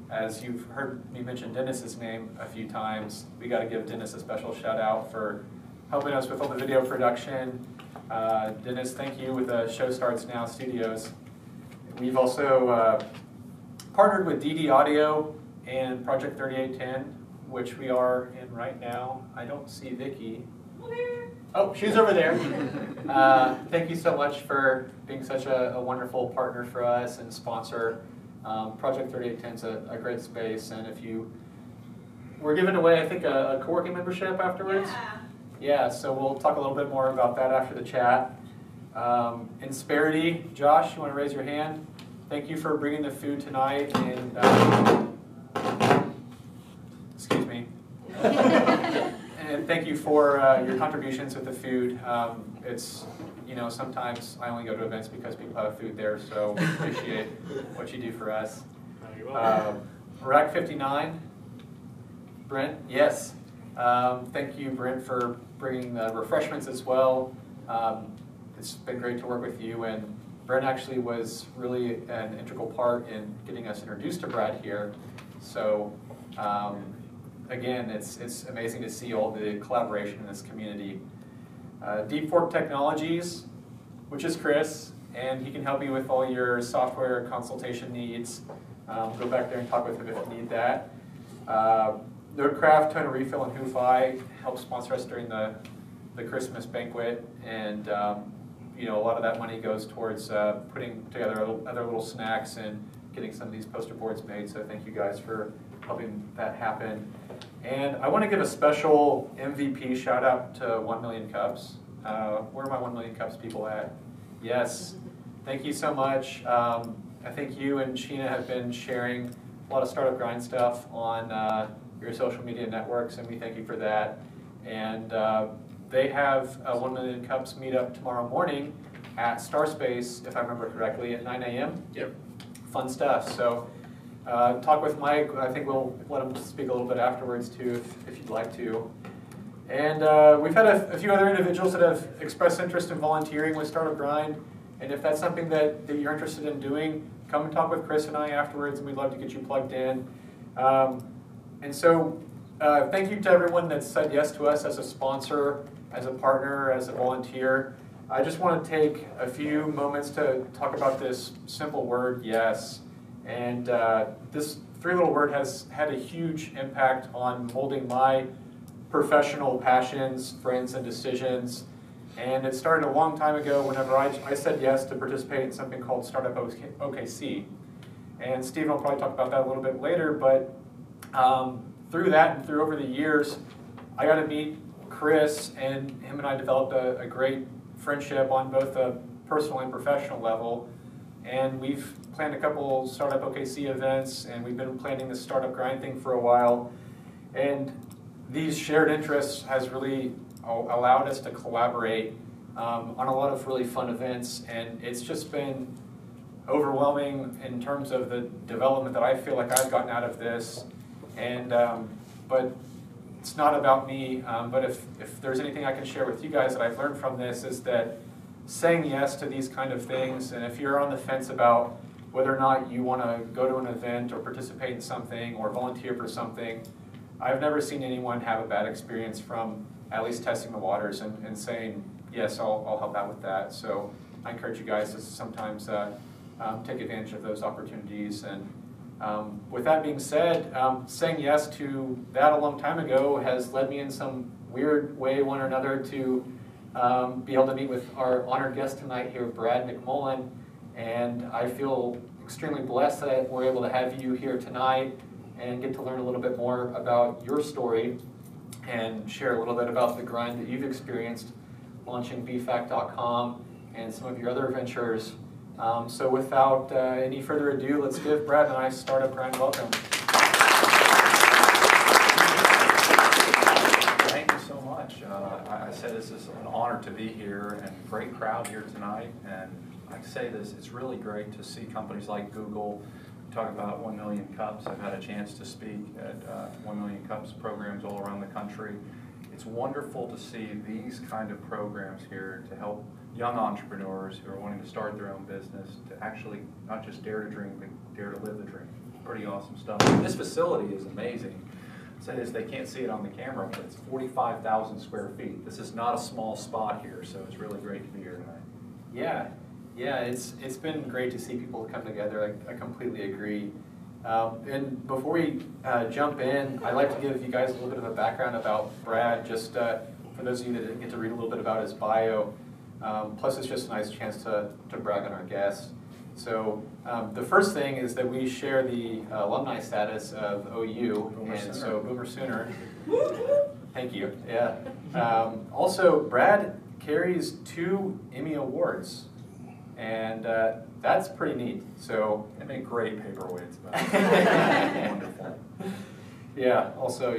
as you've heard me mention Dennis's name a few times, we got to give Dennis a special shout out for helping us with all the video production. Dennis, thank you with the Show Starts Now Studios. We've also partnered with DD Audio and Project 3810, which we are in right now. I don't see Vicky. Oh, she's over there. Thank you so much for being such a wonderful partner for us and sponsor. Project 3810 is a great space, and if you we're giving away, I think, a co-working membership afterwards. Yeah, so we'll talk a little bit more about that after the chat. Insperity, Josh, you want to raise your hand? Thank you for bringing the food tonight, and excuse me. And thank you for your contributions with the food. It's, you know, sometimes I only go to events because people have food there, so appreciate what you do for us. Rack 59, Brent, yes. Thank you, Brent, for bringing the refreshments as well. It's been great to work with you, and Brent actually was really an integral part in getting us introduced to Brad here. So again, it's amazing to see all the collaboration in this community. Deep Fork Technologies, which is Chris, and he can help you with all your software consultation needs. Go back there and talk with him if you need that. Nerdcraft, Tone Refill, and Hoofi help sponsor us during the Christmas banquet, and you know, a lot of that money goes towards putting together other little snacks and getting some of these poster boards made, so thank you guys for helping that happen. And I want to give a special MVP shout out to 1 Million Cups. Where are my 1 Million Cups people at? Yes, thank you so much. I think you and Sheena have been sharing a lot of Startup Grind stuff on your social media networks, and we thank you for that. And they have a 1 Million Cups meetup tomorrow morning at Starspace, if I remember correctly, at 9 a.m. Yep. Fun stuff. So talk with Mike. I think we'll let him speak a little bit afterwards too, if you'd like to. And we've had a few other individuals that have expressed interest in volunteering with Startup Grind. And if that's something that you're interested in doing, come and talk with Chris and I afterwards, and we'd love to get you plugged in. And so thank you to everyone that's said yes to us as a sponsor, as a partner, as a volunteer. I just want to take a few moments to talk about this simple word, yes. And this three-little word has had a huge impact on molding my professional passions, friends, and decisions. And it started a long time ago whenever I said yes to participate in something called Startup OKC. And Steve will probably talk about that a little bit later, but through that and through over the years, I got to meet Chris, and him and I developed a great friendship on both a personal and professional level. And we've planned a couple Startup OKC events, and we've been planning this Startup Grind thing for a while. And these shared interests has really allowed us to collaborate on a lot of really fun events, and it's just been overwhelming in terms of the development that I feel like I've gotten out of this. And but it's not about me, but if there's anything I can share with you guys that I've learned from this, is that saying yes to these kind of things, and if you're on the fence about whether or not you want to go to an event or participate in something or volunteer for something, I've never seen anyone have a bad experience from at least testing the waters and saying, yes, I'll help out with that. So I encourage you guys to sometimes take advantage of those opportunities. And with that being said, saying yes to that a long time ago has led me in some weird way, one or another, to be able to meet with our honored guest tonight here, Brad McMullan. And I feel extremely blessed that we're able to have you here tonight and get to learn a little bit more about your story and share a little bit about the grind that you've experienced launching bfac.com and some of your other ventures. So without any further ado, let's give Brad and I Startup Grind welcome. Thank you so much. I say this is an honor to be here, and great crowd here tonight. And I say this, it's really great to see companies like Google talk about 1 Million Cups. I've had a chance to speak at 1 Million Cups programs all around the country. It's wonderful to see these kind of programs here to help young entrepreneurs who are wanting to start their own business to actually not just dare to dream, but dare to live the dream. pretty awesome stuff. This facility is amazing. Say this, they can't see it on the camera, but it's 45,000 square feet. This is not a small spot here, so it's really great to be here tonight. Yeah, it's been great to see people come together. I completely agree. And before we jump in, I'd like to give you guys a little bit of a background about Brad, just for those of you that didn't get to read a little bit about his bio. Plus, it's just a nice chance to brag on our guests. So the first thing is that we share the alumni status of OU, so Boomer Sooner. Thank you. Yeah. Also, Brad carries 2 Emmy Awards, and that's pretty neat. So they make great paperweights. Wonderful. Yeah. Also,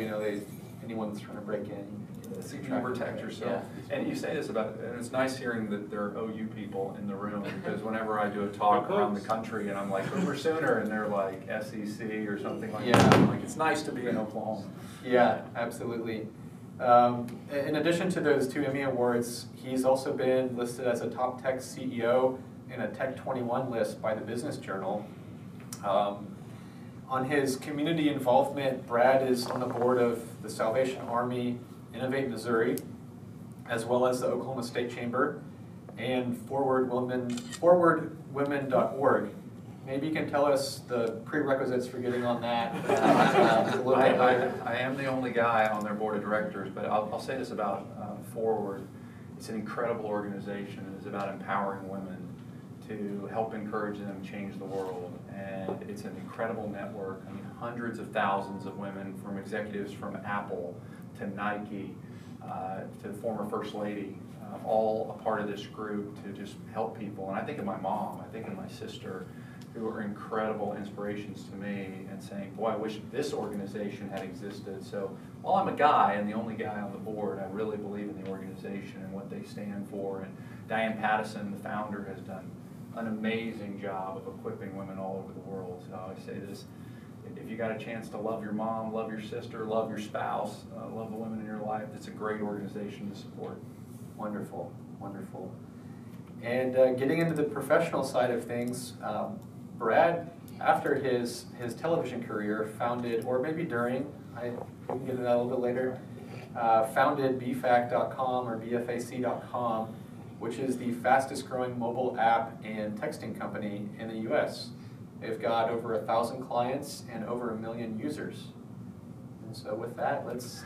anyone that's trying to break in. You can protect yourself. Yeah. And you say this about, and it's nice hearing that there are OU people in the room, because whenever I do a talk around the country and I'm like, Boomer Sooner, and they're like SEC or something like that, I'm like, it's nice to be in Oklahoma. Yeah, absolutely. In addition to those 2 Emmy Awards, he's also been listed as a top tech CEO in a Tech 21 list by the Business Journal. On his community involvement, Brad is on the board of the Salvation Army, Innovate Missouri, as well as the Oklahoma State Chamber, and forwardwomen.org. Maybe you can tell us the prerequisites for getting on that. I am the only guy on their board of directors, but I'll say this about Forward. It's an incredible organization. It's about empowering women to help encourage them change the world. And it's an incredible network. I mean, hundreds of thousands of women, from executives from Apple to Nike, to the former First Lady, all a part of this group to just help people. And I think of my mom, I think of my sister, who are incredible inspirations to me, and saying, boy, I wish this organization had existed. So while I'm a guy and the only guy on the board, I really believe in the organization and what they stand for. And Diane Pattison, the founder, has done an amazing job of equipping women all over the world. So I say this, if you got a chance to love your mom, love your sister, love your spouse, love the women in your life, it's a great organization to support. Wonderful, wonderful. And getting into the professional side of things, Brad, after his television career, founded, or maybe during, we can get into that a little bit later, founded bfac.com or bfac.com, which is the fastest growing mobile app and texting company in the US. They've got over 1,000 clients and over 1 million users. And so with that, let's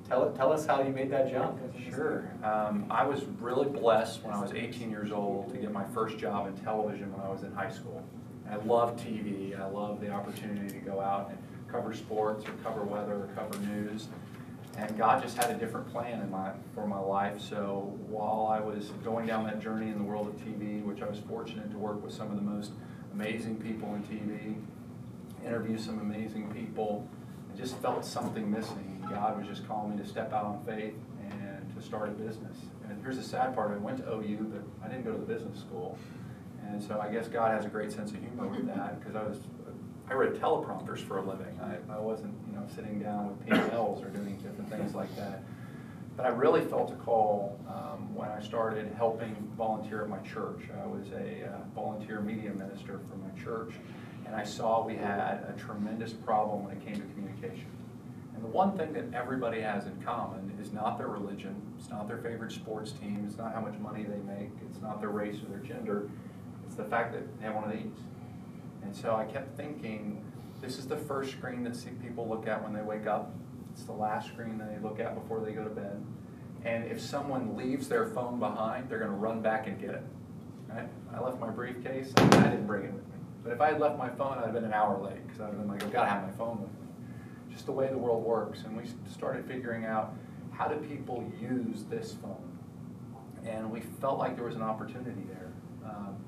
tell us how you made that jump. Sure. I was really blessed when I was 18 years old to get my first job in television when I was in high school. I love TV. I love the opportunity to go out and cover sports or cover weather or cover news. And God just had a different plan for my life. So while I was going down that journey in the world of TV, which I was fortunate to work with some of the most amazing people in TV, interview some amazing people, I just felt something missing. God was just calling me to step out on faith and to start a business. And here's the sad part, I went to OU, but I didn't go to the business school. And so I guess God has a great sense of humor with that, because I read teleprompters for a living. I wasn't sitting down with P&Ls or doing different things like that. But I really felt a call when I started helping volunteer at my church. I was a volunteer media minister for my church, and I saw we had a tremendous problem when it came to communication. And the one thing that everybody has in common is not their religion, it's not their favorite sports team, it's not how much money they make, it's not their race or their gender, it's the fact that they have one of these. And so I kept thinking, this is the first screen that people look at when they wake up. It's the last screen they look at before they go to bed. And if someone leaves their phone behind, they're going to run back and get it. Right? I left my briefcase, and I didn't bring it with me. But if I had left my phone, I'd have been an hour late, because I'd have been like, I've got to have my phone with me. Just the way the world works. And we started figuring out, how do people use this phone? And we felt like there was an opportunity there.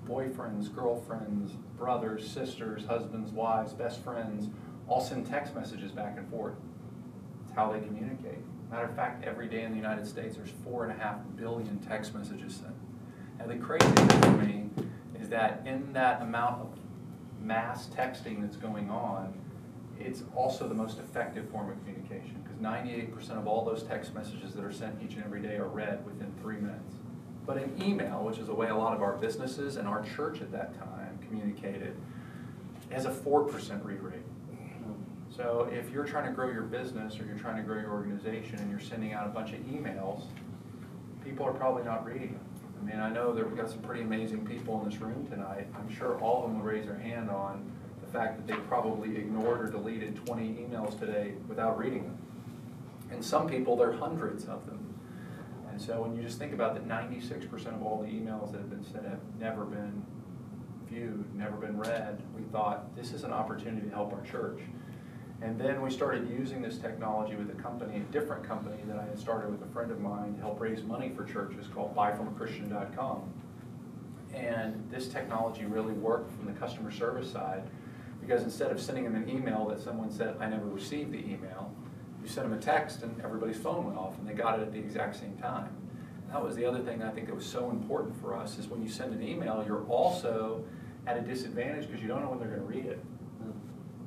Boyfriends, girlfriends, brothers, sisters, husbands, wives, best friends, all send text messages back and forth. It's how they communicate. Matter of fact, every day in the United States, there's 4.5 billion text messages sent. And the crazy thing for me is that in that amount of mass texting that's going on, it's also the most effective form of communication, because 98% of all those text messages that are sent each and every day are read within 3 minutes. But in email, which is the way a lot of our businesses and our church at that time communicated, It has a 4% read rate. So if you're trying to grow your business or you're trying to grow your organization and you're sending out a bunch of emails, people are probably not reading them. I mean, I know that we've got some pretty amazing people in this room tonight. I'm sure all of them will raise their hand on the fact that they probably ignored or deleted 20 emails today without reading them. And some people, there are hundreds of them. And so when you just think about that 96% of all the emails that have been sent have never been viewed, never been read, we thought this is an opportunity to help our church. And then we started using this technology with a company, a different company that I had started with a friend of mine to help raise money for churches called buyfromachristian.com. And this technology really worked from the customer service side, because instead of sending them an email that someone said, I never received the email, you sent them a text and everybody's phone went off and they got it at the exact same time. And that was the other thing I think that was so important for us, is when you send an email, you're also at a disadvantage because you don't know when they're going to read it.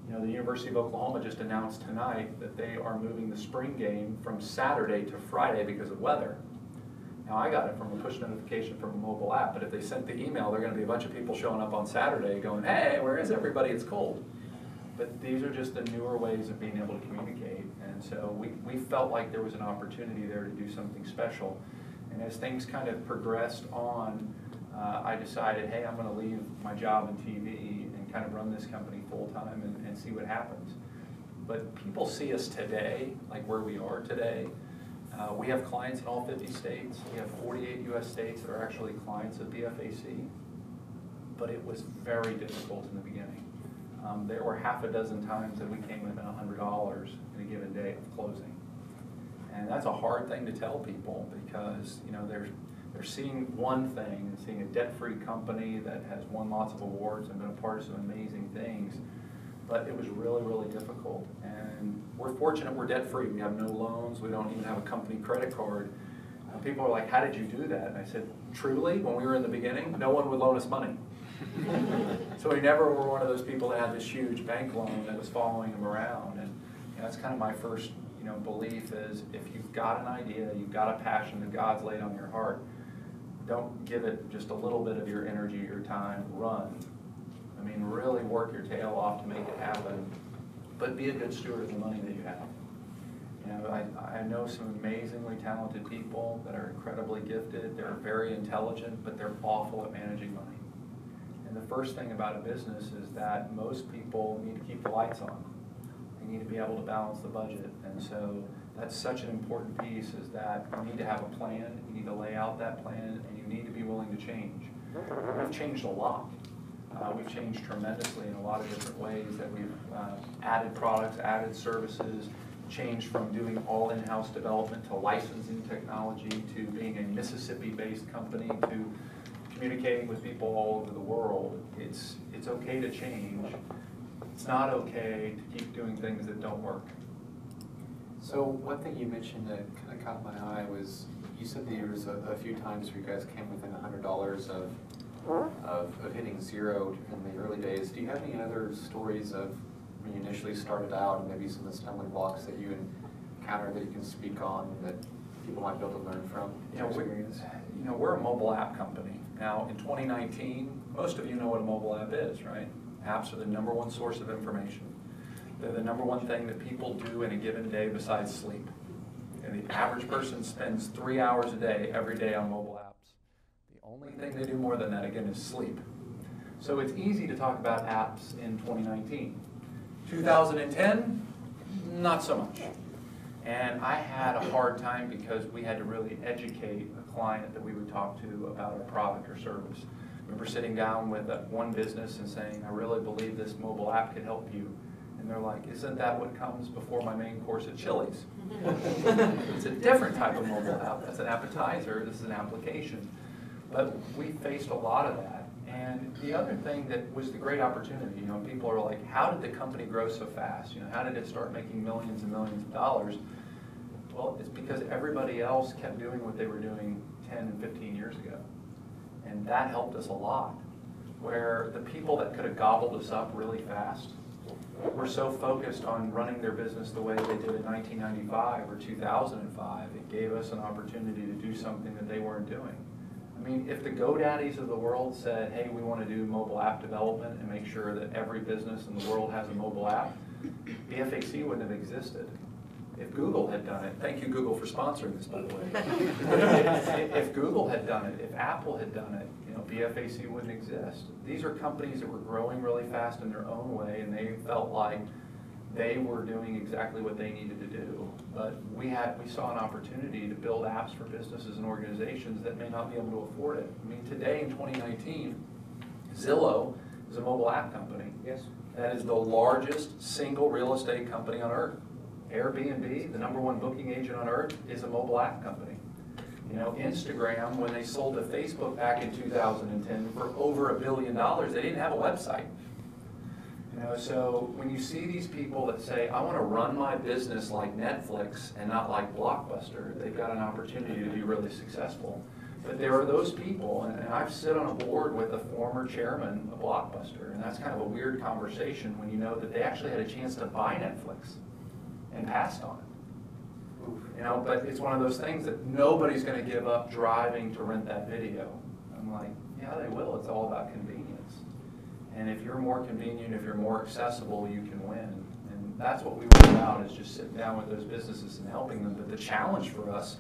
You know, the University of Oklahoma just announced tonight that they are moving the spring game from Saturday to Friday because of weather. Now, I got it from a push notification from a mobile app, but if they sent the email, there are going to be a bunch of people showing up on Saturday going, hey, where is everybody? It's cold. But these are just the newer ways of being able to communicate. And so we felt like there was an opportunity there to do something special. And as things kind of progressed on, I decided, hey, I'm going to leave my job in TV and kind of run this company full time and see what happens. But people see us today, like where we are today. We have clients in all 50 states. We have 48 U.S. states that are actually clients of BFAC. But it was very difficult in the beginning. There were half a dozen times that we came within $100 in a given day of closing. And that's a hard thing to tell people, because you know they're seeing one thing, and seeing a debt-free company that has won lots of awards and been a part of some amazing things. But it was really, really difficult. And we're fortunate we're debt-free. We have no loans. We don't even have a company credit card. And people are like, how did you do that? And I said, truly, when we were in the beginning, no one would loan us money. So we never were one of those people that had this huge bank loan that was following them around. And you know, that's kind of my first belief is, if you've got an idea, you've got a passion that God's laid on your heart, don't give it just a little bit of your energy, your time, run. I mean, really work your tail off to make it happen, but be a good steward of the money that you have. You know, I know some amazingly talented people that are incredibly gifted. They're very intelligent, but they're awful at managing money. And the first thing about a business is that most people need to keep the lights on. They need to be able to balance the budget. And so that's such an important piece, is that you need to have a plan, you need to lay out that plan, and you need to be willing to change. We've changed a lot. We've changed tremendously in a lot of different ways, that we've added products, added services, changed from doing all in-house development to licensing technology, to being a Mississippi-based company, to communicating with people all over the world. It's okay to change. It's not okay to keep doing things that don't work. So one thing you mentioned that kind of caught my eye was, you said there was a few times where you guys came within $100 of hitting zero in the early days. Do you have any other stories of when you initially started out, and maybe some of the stumbling blocks that you encountered that you can speak on, that people might be able to learn from? We're a mobile app company. Now, in 2019, most of you know what a mobile app is, right? Apps are the #1 source of information. They're the #1 thing that people do in a given day besides sleep. And the average person spends 3 hours a day, every day, on mobile apps. The only thing they do more than that, again, is sleep. So it's easy to talk about apps in 2019. 2010, not so much. And I had a hard time, because we had to really educate a client that we would talk to about a product or service. I remember sitting down with one business and saying, I really believe this mobile app could help you. And they're like, isn't that what comes before my main course at Chili's? It's a different type of mobile app. That's an appetizer. This is an application. But we faced a lot of that. And the other thing that was the great opportunity, people are like, how did the company grow so fast? How did it start making millions and millions of dollars? Well, it's because everybody else kept doing what they were doing 10 and 15 years ago. And that helped us a lot, where the people that could have gobbled us up really fast were so focused on running their business the way they did in 1995 or 2005, it gave us an opportunity to do something that they weren't doing. I I mean, if the GoDaddies of the world said, hey, we want to do mobile app development and make sure that every business in the world has a mobile app, BFAC wouldn't have existed. If Google had done it, thank you Google for sponsoring this, by the way. If Google had done it, if Apple had done it, BFAC wouldn't exist. These are companies that were growing really fast in their own way, and they felt like they were doing exactly what they needed to do. But we saw an opportunity to build apps for businesses and organizations that may not be able to afford it. I mean, today in 2019, Zillow is a mobile app company. Yes. That is the largest single real estate company on earth. Airbnb, the #1 booking agent on earth, is a mobile app company. Instagram, when they sold to Facebook back in 2010 for over $1 billion, they didn't have a website. So when you see these people that say, I want to run my business like Netflix and not like Blockbuster, they've got an opportunity to be really successful. But there are those people, and I've sit on a board with a former chairman of Blockbuster, and that's kind of a weird conversation when you know that they actually had a chance to buy Netflix and passed on it. But it's one of those things that nobody's going to give up driving to rent that video. I'm like, yeah, they will. It's all about convenience. And if you're more convenient, if you're more accessible, you can win. And that's what we were about, is just sitting down with those businesses and helping them. But the challenge for us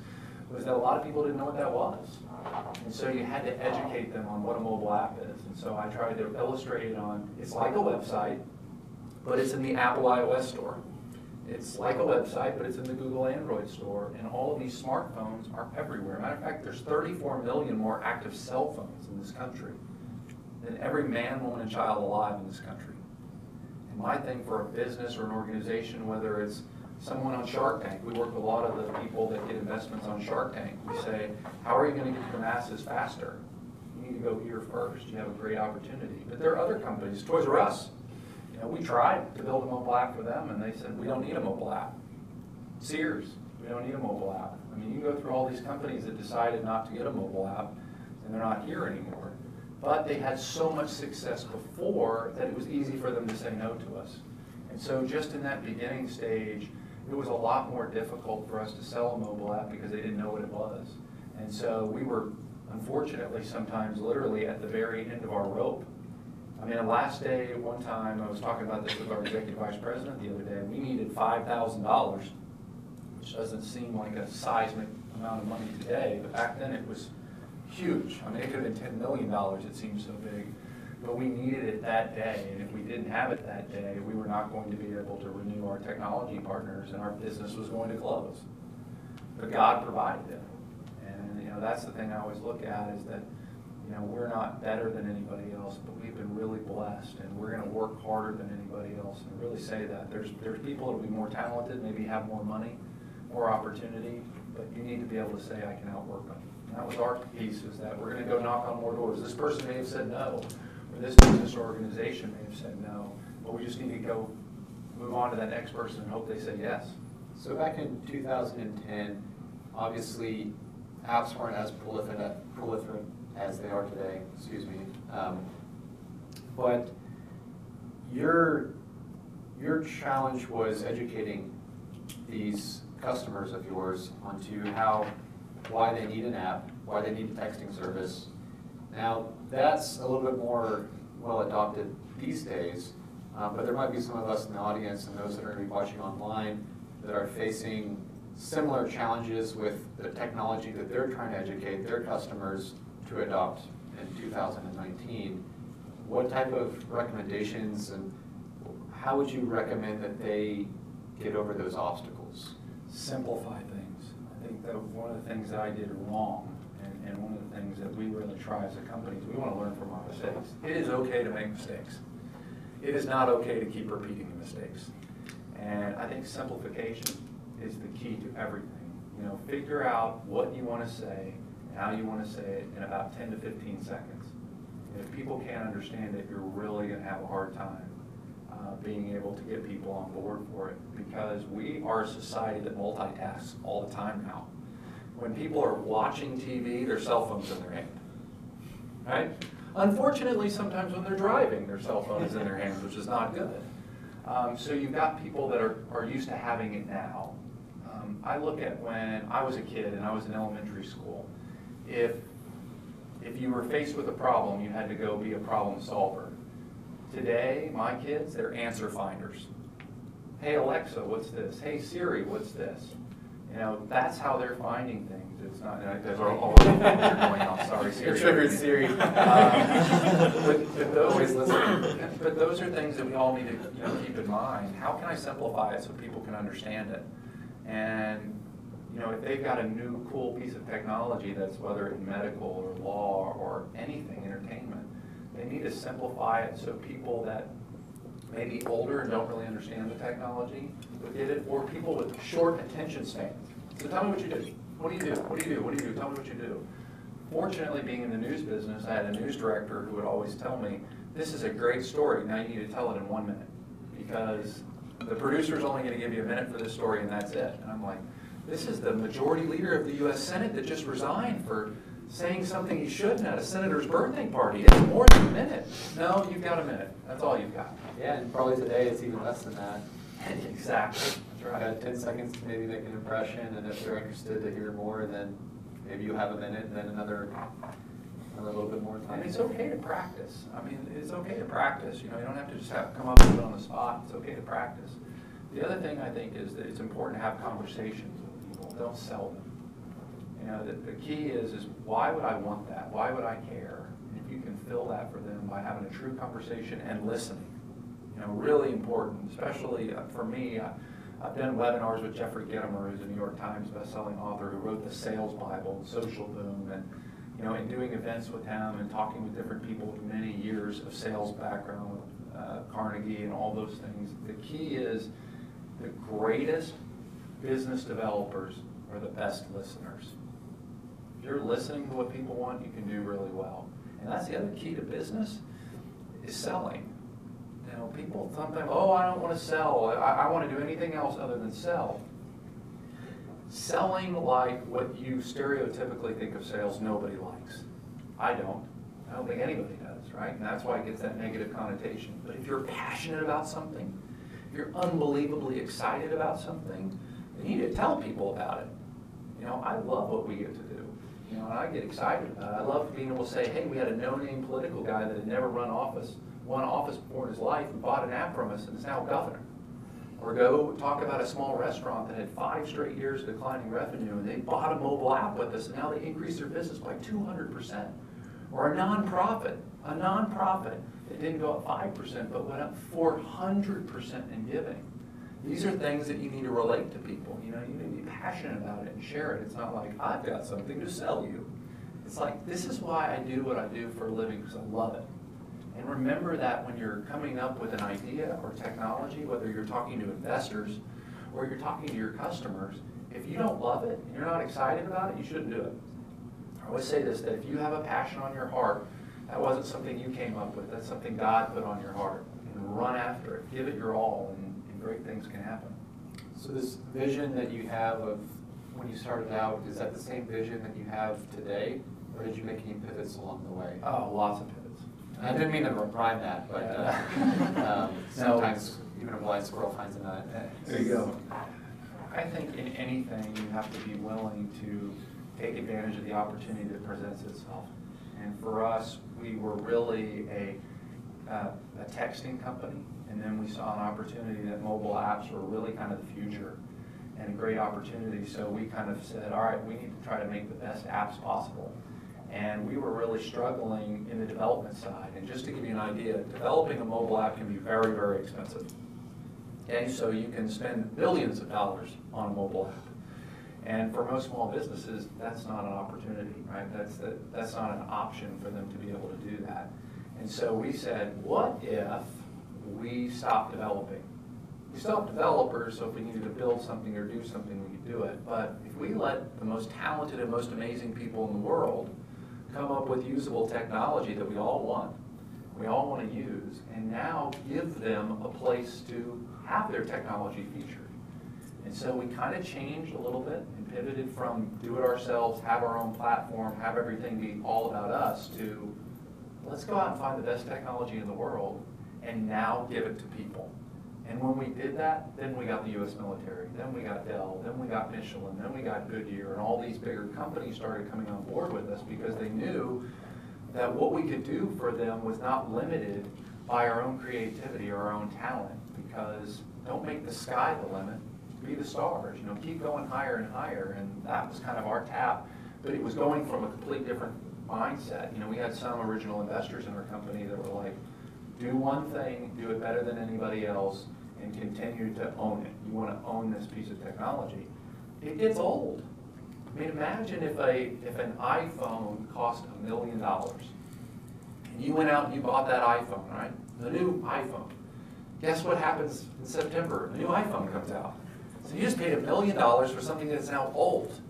was that a lot of people didn't know what that was. And so you had to educate them on what a mobile app is. And so I tried to illustrate it on, it's like a website, but it's in the Apple iOS store. It's like a website, but it's in the Google Android store, and all of these smartphones are everywhere. Matter of fact, there's 34 million more active cell phones in this country than every man, woman, and child alive in this country. And my thing for a business or an organization, whether it's someone on Shark Tank, we work with a lot of the people that get investments on Shark Tank. We say, how are you going to get to the masses faster? You need to go here first. You have a great opportunity. But there are other companies, Toys R Us. We tried to build a mobile app for them, and they said, we don't need a mobile app. Sears, we don't need a mobile app. I mean, you go through all these companies that decided not to get a mobile app, and they're not here anymore. But they had so much success before that it was easy for them to say no to us. And so just in that beginning stage, it was a lot more difficult for us to sell a mobile app because they didn't know what it was. And so we were, unfortunately, sometimes literally at the very end of our rope. I mean, the last day, one time, I was talking about this with our executive vice president the other day, we needed $5,000, which doesn't seem like a seismic amount of money today, but back then it was huge. I mean, it could have been $10 million, it seems so big, but we needed it that day, and if we didn't have it that day, we were not going to be able to renew our technology partners, and our business was going to close. But God provided it, and that's the thing I always look at, is that we're not better than anybody else, but we've been really blessed, and we're going to work harder than anybody else. And really say that there's people that will be more talented, maybe have more money, more opportunity, but you need to be able to say, I can outwork them. And that was our piece, is that we're going to go knock on more doors. This person may have said no, or this business or organization may have said no, but we just need to go move on to that next person and hope they say yes. So back in 2010, obviously apps weren't as proliferate as they are today, excuse me. But your challenge was educating these customers of yours onto why they need an app, why they need a texting service. Now, that's a little bit more well adopted these days, but there might be some of us in the audience and those that are going to be watching online that are facing similar challenges with the technology that they're trying to educate their customers to adopt in 2019. What type of recommendations and how would you recommend that they get over those obstacles? Simplify things. I think that one of the things that I did wrong, and one of the things that we really try as a company is we want to learn from our mistakes. It is okay to make mistakes. It is not okay to keep repeating the mistakes. And I think simplification is the key to everything. Figure out what you want to say, how you want to say it in about 10 to 15 seconds. If people can't understand it, you're really going to have a hard time being able to get people on board for it, because we are a society that multitasks all the time now. When people are watching TV, their cell phone's in their hand, right? Unfortunately, sometimes when they're driving, their cell phone is in their hands, which is not good. So you've got people that are used to having it now. I look at when I was a kid and I was in elementary school. If if you were faced with a problem, you had to go be a problem solver. Today, my kids, they're answer finders. Hey Alexa, what's this? Hey Siri, what's this? You know, that's how they're finding things. It's not, those are all the things you're going off. Sorry, Siri. You triggered Siri. But those are things that we all need to keep in mind. How can I simplify it so people can understand it? And if they've got a new cool piece of technology that's whether in medical or law or anything, entertainment, they need to simplify it so people that may be older and don't really understand the technology would get it, or people with short attention spans. So tell me what you do. What do you do? What do you do? What do you do? Tell me what you do. Fortunately, being in the news business, I had a news director who would always tell me, this is a great story, now you need to tell it in 1 minute. Because the producer's only going to give you a minute for this story and that's it. And I'm like, this is the majority leader of the U.S. Senate that just resigned for saying something he shouldn't at a senator's birthday party. It's more than a minute. No, you've got a minute. That's all you've got. Yeah, and probably today it's even less than that. Exactly. That's right. Got 10 seconds to maybe make an impression, and if they're interested to hear more, then maybe you have a minute, and then another little bit more time. And it's okay to practice. I mean, it's okay to practice. You don't have to just come up with it on the spot. It's okay to practice. The other thing I think is that it's important to have conversations with people. Don't sell them. The key is why would I want that? Why would I care? And if you can fill that for them by having a true conversation and listening, really important, especially for me. I've done webinars with Jeffrey Gitomer, who's a New York Times bestselling author who wrote the Sales Bible and Social Boom, and in doing events with him and talking with different people with many years of sales background with Carnegie and all those things. The key is the greatest business developers are the best listeners. If you're listening to what people want, you can do really well. And that's the other key to business is selling. People sometimes, I don't want to sell. I want to do anything else other than sell. Selling like what you stereotypically think of sales, nobody likes. I don't think anybody does, right? And that's why it gets that negative connotation. But if you're passionate about something, if you're unbelievably excited about something, then you need to tell people about it. I love what we get to do. And I get excited about it. I love being able to say, hey, we had a no-name political guy that had never won office before in his life and bought an app from us and is now governor. Or go talk about a small restaurant that had 5 straight years of declining revenue and they bought a mobile app with us and now they increased their business by 200%. Or a nonprofit that didn't go up 5% but went up 400% in giving. These are things that you need to relate to people. You need to be passionate about it and share it. It's not like, I've got something to sell you. It's like, this is why I do what I do for a living because I love it. And remember that when you're coming up with an idea or technology, whether you're talking to investors or you're talking to your customers, if you don't love it and you're not excited about it, you shouldn't do it. I always say this, that if you have a passion on your heart, that wasn't something you came up with, that's something God put on your heart. And run after it, give it your all, and great things can happen. So this vision that you have of when you started out, is that the same vision that you have today? Or did you make any pivots along the way? Oh, lots of pivots. I didn't mean to rhyme that, but sometimes even a blind squirrel finds a nut. There you go. I think in anything you have to be willing to take advantage of the opportunity that presents itself. And for us, we were really a texting company, and then we saw an opportunity that mobile apps were really kind of the future and a great opportunity. So we kind of said, all right, we need to try to make the best apps possible. And we were really struggling in the development side. And just to give you an idea, developing a mobile app can be very, very expensive. Okay, so you can spend millions of dollars on a mobile app. And for most small businesses, that's not an opportunity, right? That's not an option for them to be able to do that. And so we said, what if we stopped developing? We still have developers, so if we needed to build something or do something, we could do it. But if we let the most talented and most amazing people in the world come up with usable technology that we all want to use, and now give them a place to have their technology featured. And so we kind of changed a little bit and pivoted from do it ourselves, have our own platform, have everything be all about us, to let's go out and find the best technology in the world and now give it to people. And when we did that, then we got the U.S. military, then we got Dell, then we got Michelin, then we got Goodyear, and all these bigger companies started coming on board with us because they knew that what we could do for them was not limited by our own creativity or our own talent, because don't make the sky the limit, be the stars, you know, keep going higher and higher, and that was kind of our tap, but it was going from a complete different mindset. You know, we had some original investors in our company that were like, do one thing, do it better than anybody else, and continue to own it. You want to own this piece of technology. It gets old. I mean, imagine if an iPhone cost $1 million, and you went out and you bought that iPhone, right? The new iPhone. Guess what happens in September? The new iPhone comes out. So you just paid $1 million for something that's now old.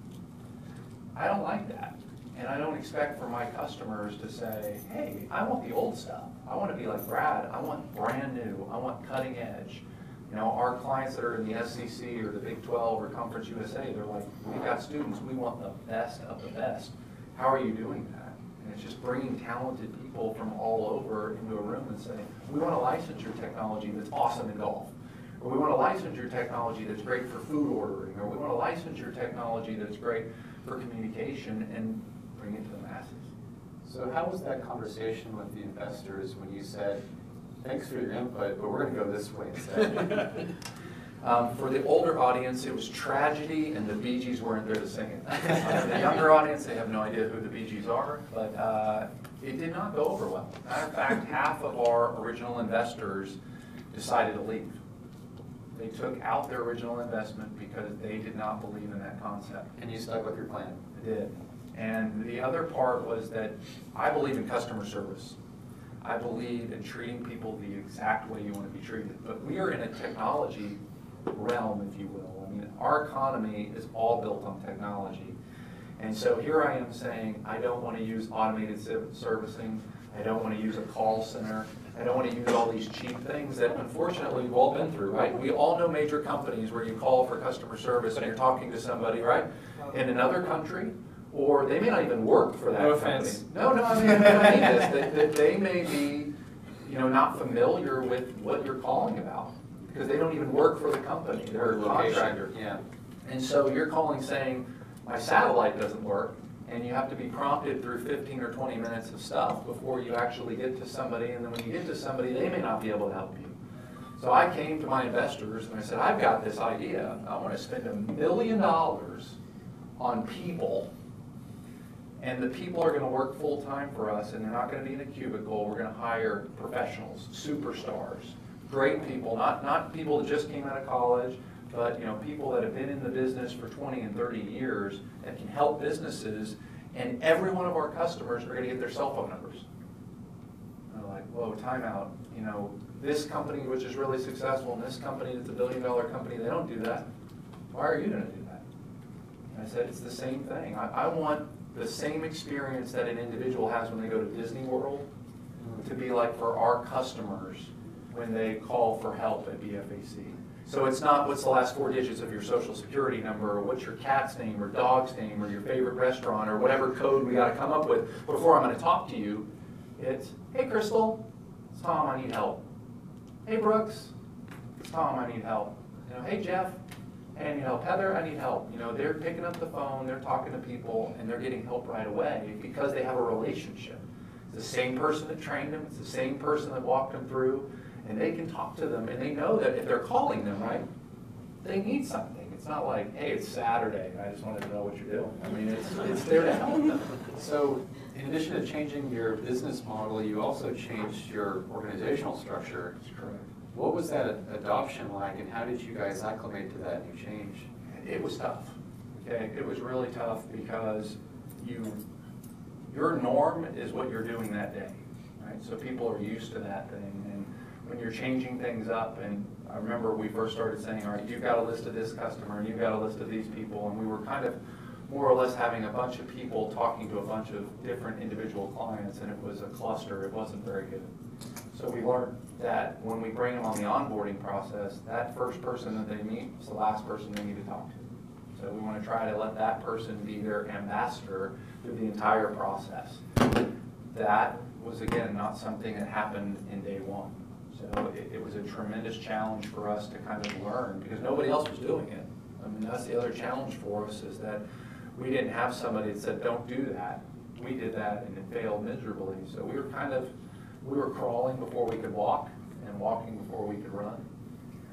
I don't like that. And I don't expect for my customers to say, hey, I want the old stuff. I want to be like Brad. I want brand new. I want cutting edge. You know, our clients that are in the SEC or the Big 12 or Conference USA, they're like, we've got students, we want the best of the best. How are you doing that? And it's just bringing talented people from all over into a room and saying, we want to license your technology that's awesome in golf. Or we want to license your technology that's great for food ordering. Or we want to license your technology that's great for communication, and bring it to the masses. So how was that conversation with the investors when you said, thanks for your input, but we're going to go this way instead? For the older audience, it was tragedy, and the Bee Gees weren't there to sing it. The younger audience, they have no idea who the Bee Gees are, but it did not go over well. Matter of fact, half of our original investors decided to leave. They took out their original investment because they did not believe in that concept. And you stuck with your plan? I did. And the other part was that I believe in customer service. I believe in treating people the exact way you want to be treated. But we are in a technology realm, if you will. I mean, our economy is all built on technology. And so here I am saying, I don't want to use automated servicing. I don't want to use a call center. I don't want to use all these cheap things that unfortunately we've all been through, right? We all know major companies where you call for customer service and you're talking to somebody, right, in another country, or they may not even work for that No company. offense. No, I mean this, that they may be, you know, not familiar with what you're calling about because they don't even work for the company. They're a contractor. Yeah. And so you're calling saying, my satellite doesn't work, and you have to be prompted through 15 or 20 minutes of stuff before you actually get to somebody, and then when you get to somebody, they may not be able to help you. So I came to my investors and I said, I've got this idea. I want to spend $1 million on people, and the people are going to work full-time for us, and they're not going to be in a cubicle. We're going to hire professionals, superstars, great people, not people that just came out of college, but you know, people that have been in the business for 20 and 30 years that can help businesses, and every one of our customers are going to get their cell phone numbers. And they're like, whoa, time out. You know, this company which is really successful, and this company that's $1 billion company, they don't do that. Why are you going to do that? And I said, it's the same thing. I want the same experience that an individual has when they go to Disney World to be like for our customers when they call for help at BFAC. So it's not what's the last 4 digits of your social security number, or what's your cat's name or dog's name or your favorite restaurant or whatever code we got to come up with before I'm going to talk to you. It's, hey Crystal, it's Tom, I need help. Hey Brooks, it's Tom, I need help. You know, hey Jeff, hey, I need help. Heather, I need help. You know, they're picking up the phone, they're talking to people, and they're getting help right away because they have a relationship. It's the same person that trained them, it's the same person that walked them through, and they can talk to them, and they know that if they're calling them, right, they need something. It's not like, hey, it's Saturday, I just wanted to know what you're doing. I mean, it's there to help them. So in addition to changing your business model, you also changed your organizational structure. That's correct. What was that adoption like, and how did you guys acclimate to that new change? It was tough, okay? It was really tough because your norm is what you're doing that day, right? So people are used to that thing, and when you're changing things up, and I remember we first started saying, all right, you've got a list of this customer, and you've got a list of these people, and we were kind of more or less having a bunch of people talking to a bunch of different individual clients, and it was a cluster. It wasn't very good. So we learned that when we bring them on the onboarding process, that first person that they meet is the last person they need to talk to. So we want to try to let that person be their ambassador through the entire process. That was, again, not something that happened in day one. So it was a tremendous challenge for us to kind of learn because nobody else was doing it. I mean, that's the other challenge for us, is that we didn't have somebody that said, don't do that. we did that and it failed miserably. So we were crawling before we could walk and walking before we could run.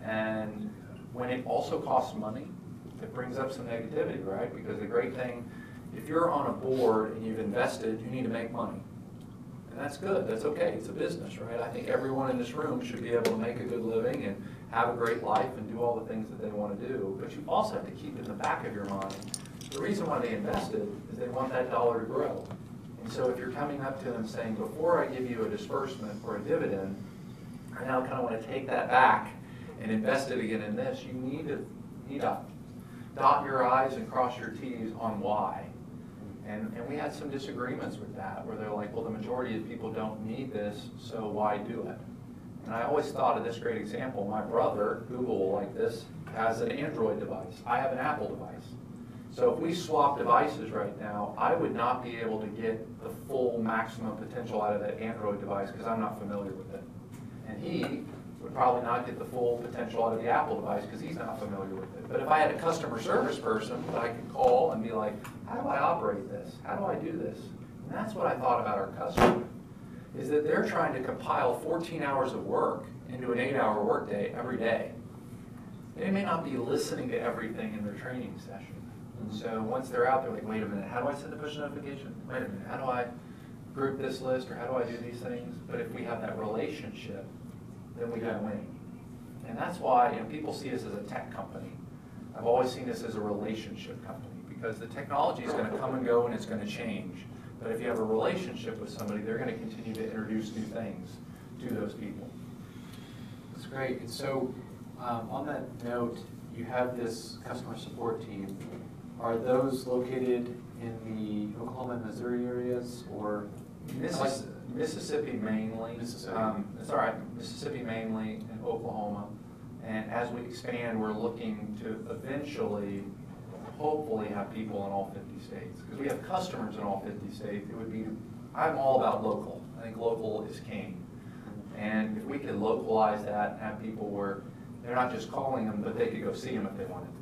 And when it also costs money, it brings up some negativity, right? Because the great thing, if you're on a board and you've invested, you need to make money. And that's good, that's okay, it's a business, right? I think everyone in this room should be able to make a good living and have a great life and do all the things that they want to do. But you also have to keep in the back of your mind, the reason why they invested is they want that dollar to grow. And so if you're coming up to them saying, before I give you a disbursement or a dividend, I now kind of want to take that back and invest it again in this, you need to dot your I's and cross your T's on why. And we had some disagreements with that, where they're like, well, the majority of people don't need this, so why do it? And I always thought of this great example. My brother, Google like this, has an Android device. I have an Apple device. So if we swap devices right now, I would not be able to get the full maximum potential out of that Android device because I'm not familiar with it. And he would probably not get the full potential out of the Apple device because he's not familiar with it. But if I had a customer service person that I could call and be like, how do I operate this? How do I do this? And that's what I thought about our customer, is that they're trying to compile 14 hours of work into an 8-hour workday every day. They may not be listening to everything in their training session. And so once they're out, they're like, wait a minute, how do I send a push notification? Wait a minute, how do I group this list, or how do I do these things? But if we have that relationship, then we can win. And that's why, people see us as a tech company. I've always seen this as a relationship company, because the technology is going to come and go and it's going to change. But if you have a relationship with somebody, they're going to continue to introduce new things to those people. That's great. And so on that note, you have this customer support team. Are those located in the Oklahoma and Missouri areas, or? Mississippi mainly. Mississippi. It's all right. Mississippi mainly, and Oklahoma. And as we expand, we're looking to eventually, hopefully, have people in all 50 states. Because we have customers in all 50 states. It would be, I'm all about local. I think local is king. And if we could localize that and have people where they're not just calling them, but they could go see them if they wanted to.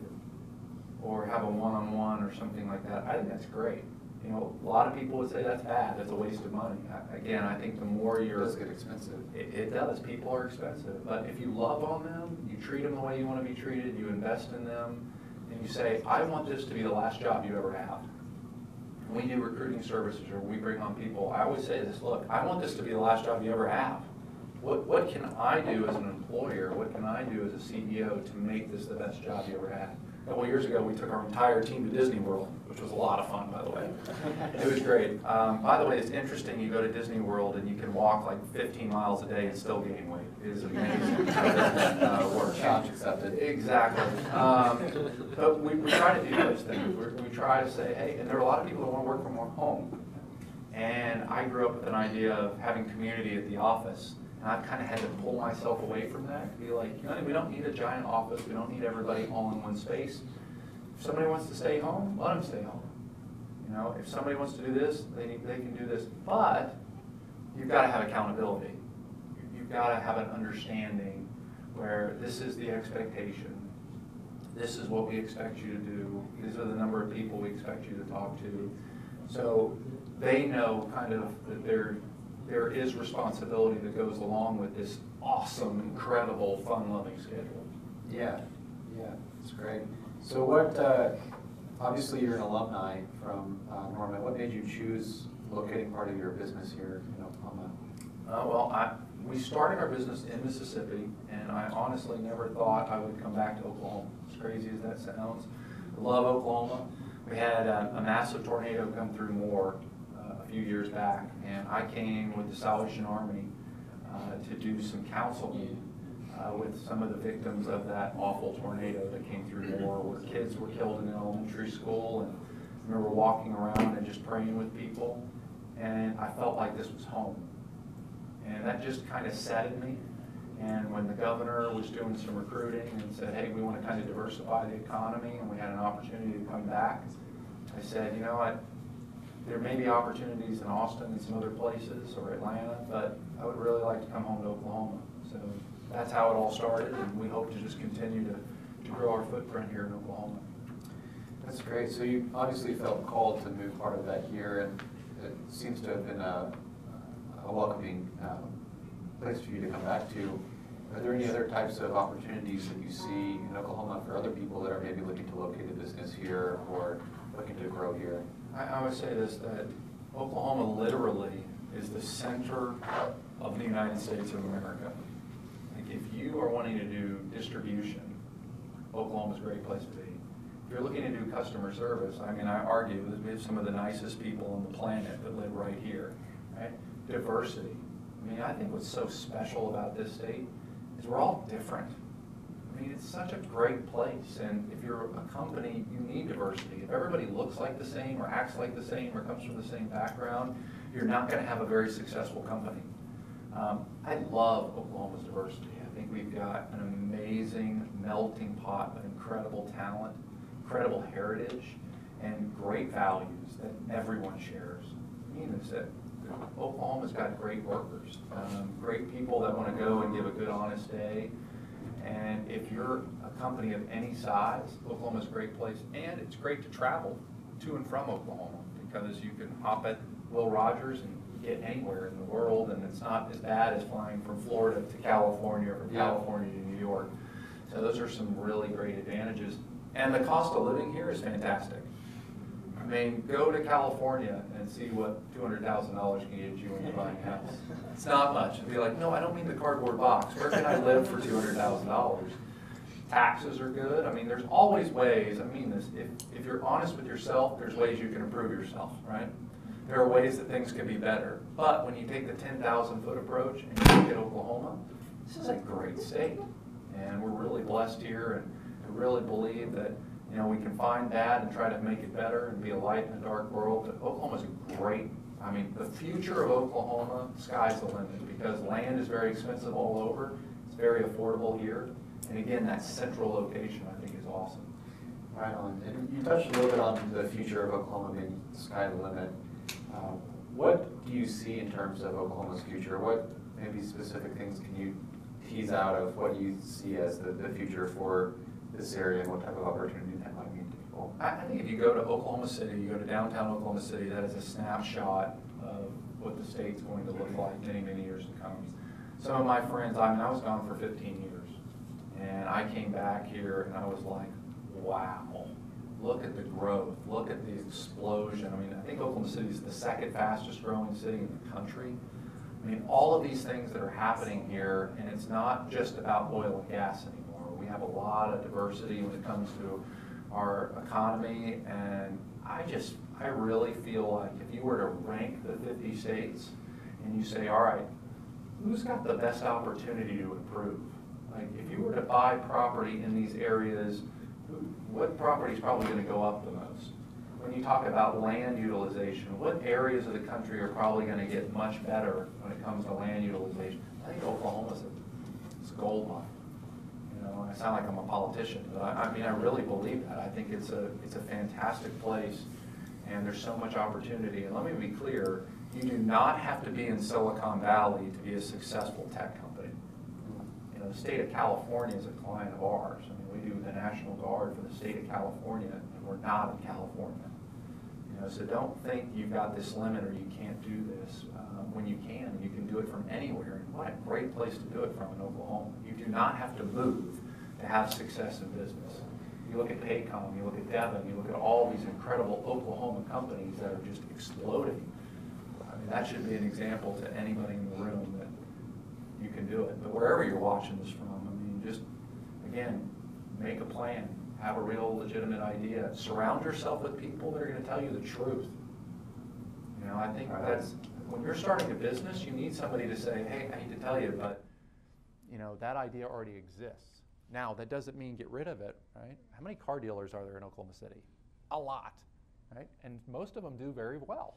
Or have a one-on-one or something like that, I think that's great. A lot of people would say that's bad, that's a waste of money. Again, I think the more you're... It does get expensive. It does, people are expensive. But if you love on them, you treat them the way you want to be treated, you invest in them, and you say, I want this to be the last job you ever have. When we do recruiting services or we bring on people, I always say this, look, I want this to be the last job you ever have. What can I do as an employer, what can I do as a CEO to make this the best job you ever had? A couple years ago, we took our entire team to Disney World, which was a lot of fun, by the way. It was great. By the way, it's interesting, you go to Disney World and you can walk like 15 miles a day and still gain weight. It is amazing. Work. Challenge accepted. Exactly. But we try to do those things. We try to say, hey, and there are a lot of people that want to work from home. And I grew up with an idea of having community at the office. And I've kind of had to pull myself away from that, to be like, we don't need a giant office, we don't need everybody all in one space. If somebody wants to stay home, let them stay home. If somebody wants to do this, they can do this. But you've got to have accountability. You've got to have an understanding where this is the expectation. This is what we expect you to do. These are the number of people we expect you to talk to. So they know kind of that there is responsibility that goes along with this awesome, incredible, fun-loving schedule. Yeah, that's great. So what, obviously you're an alumni from Norman. What made you choose locating part of your business here in Oklahoma? We started our business in Mississippi, and I honestly never thought I would come back to Oklahoma. As crazy as that sounds. I love Oklahoma. We had a massive tornado come through Moore a few years back, and I came with the Salvation Army to do some counseling with some of the victims of that awful tornado that came through Moore, where kids were killed in elementary school. And I remember walking around and just praying with people, and I felt like this was home. And that just kind of sat in me. And when the governor was doing some recruiting and said, hey, we want to kind of diversify the economy, and we had an opportunity to come back, I said, you know what, there may be opportunities in Austin and some other places, or Atlanta, but I would really like to come home to Oklahoma. So that's how it all started, and we hope to just continue to grow our footprint here in Oklahoma. That's great. So you obviously felt called to move part of that here, and it seems to have been a welcoming place for you to come back to. Are there any other types of opportunities that you see in Oklahoma for other people that are maybe looking to locate a business here or looking to grow here? I would say this, that Oklahoma literally is the center of the United States of America. Like if you are wanting to do distribution, Oklahoma's a great place to be. If you're looking to do customer service, I mean, I argue that we have some of the nicest people on the planet that live right here, right? Diversity. I mean, I think what's so special about this state is we're all different. I mean, it's such a great place, and if you're a company, you need diversity. If everybody looks like the same or acts like the same or comes from the same background, you're not going to have a very successful company. I love Oklahoma's diversity. I think we've got an amazing melting pot of incredible talent, incredible heritage, and great values that everyone shares. I mean, it's that Oklahoma's got great workers, great people that want to go and give a good, honest day. And if you're a company of any size, Oklahoma's a great place, and it's great to travel to and from Oklahoma because you can hop at Will Rogers and get anywhere in the world, and it's not as bad as flying from Florida to California or from California to New York. So those are some really great advantages. And the cost of living here is fantastic. I mean, go to California and see what $200,000 can get you when you're buying a house. It's not much. And be like, no, I don't mean the cardboard box. Where can I live for $200,000? Taxes are good. I mean, there's always ways. I mean this. If you're honest with yourself, there's ways you can improve yourself, right? There are ways that things can be better. But when you take the 10,000-foot approach and you look at Oklahoma, this is a great state. And we're really blessed here, and I really believe that we can find bad and try to make it better and be a light in a dark world. But Oklahoma's a great, I mean, the future of Oklahoma, sky's the limit because land is very expensive all over. It's very affordable here. And again, that central location I think is awesome. Right on. And you touched a little bit on the future of Oklahoma being sky the limit. What do you see in terms of Oklahoma's future? What maybe specific things can you tease out of what you see as the future for this area and what type of opportunity that might mean to people? I think if you go to Oklahoma City, you go to downtown Oklahoma City, that is a snapshot of what the state's going to look like many, many years to come. Some of my friends, I mean, I was gone for 15 years, and I came back here and I was like, wow, look at the growth, look at the explosion. I mean, I think Oklahoma City is the second fastest growing city in the country. I mean, all of these things that are happening here, and it's not just about oil and gas anymore. We have a lot of diversity when it comes to our economy, and I really feel like if you were to rank the 50 states and you say, all right, who's got the best opportunity to improve? Like, if you were to buy property in these areas, what property is probably going to go up the most? When you talk about land utilization, what areas of the country are probably going to get much better when it comes to land utilization? I think Oklahoma's a gold mine. I sound like I'm a politician, but I mean, I really believe that. I think it's a fantastic place, and there's so much opportunity. And let me be clear, you do not have to be in Silicon Valley to be a successful tech company. The state of California is a client of ours. I mean, we do the National Guard for the state of California, and we're not in California. So don't think you've got this limit or you can't do this when you can do it from anywhere. And what a great place to do it from in Oklahoma. You do not have to move to have success in business. You look at Paycom, you look at Devon, you look at all these incredible Oklahoma companies that are just exploding. I mean, that should be an example to anybody in the room that you can do it. But wherever you're watching this from, I mean, just, again, make a plan. Have a real legitimate idea. Surround yourself with people that are going to tell you the truth. I think that's, when you're starting a business, you need somebody to say, hey, I need to tell you, but that idea already exists. Now, that doesn't mean get rid of it, right? How many car dealers are there in Oklahoma City? A lot, right? And most of them do very well.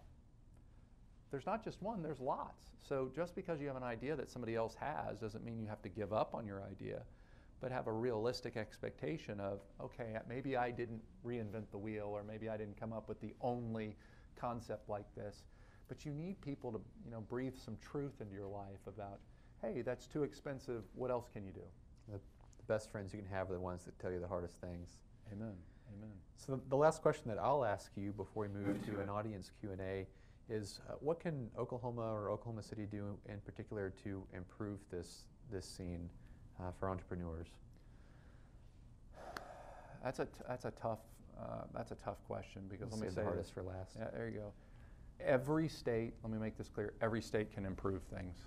There's not just one, there's lots. So just because you have an idea that somebody else has doesn't mean you have to give up on your idea, but have a realistic expectation of, okay, maybe I didn't reinvent the wheel, or maybe I didn't come up with the only concept like this. But you need people to breathe some truth into your life about, hey, that's too expensive, what else can you do? The best friends you can have are the ones that tell you the hardest things. Amen, amen. So the last question that I'll ask you before we move to an audience Q&A is what can Oklahoma or Oklahoma City do in particular to improve this scene for entrepreneurs? That's a tough question, because let me say the hardest this. for last. Yeah, there you go. Every state, let me make this clear, every state can improve things.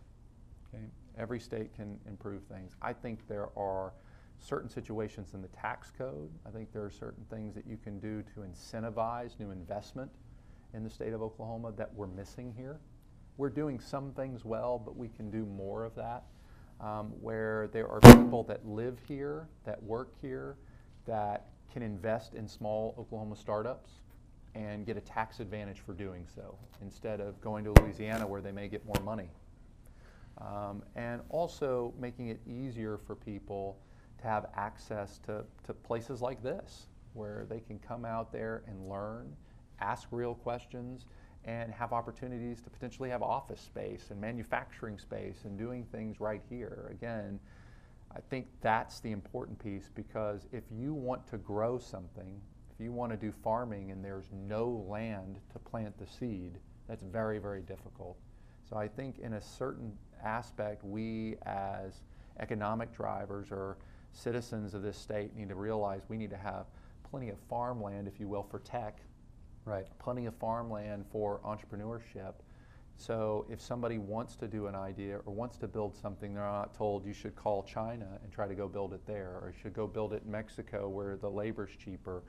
Okay? Every state can improve things. I think there are certain situations in the tax code. I think there are certain things that you can do to incentivize new investment in the state of Oklahoma that we're missing here. We're doing some things well, but we can do more of that, where there are people that live here, that work here, that can invest in small Oklahoma startups and get a tax advantage for doing so, instead of going to Louisiana where they may get more money. And also making it easier for people to have access to places like this, where they can come out there and learn, ask real questions, and have opportunities to potentially have office space and manufacturing space and doing things right here. Again, I think that's the important piece, because if you want to grow something, if you want to do farming and there's no land to plant the seed, that's very, very difficult. So I think in a certain aspect, we as economic drivers or citizens of this state need to realize we need to have plenty of farmland, if you will, for tech, right? Plenty of farmland for entrepreneurship. So if somebody wants to do an idea or wants to build something, they're not told you should call China and try to go build it there, or you should go build it in Mexico where the labor's cheaper.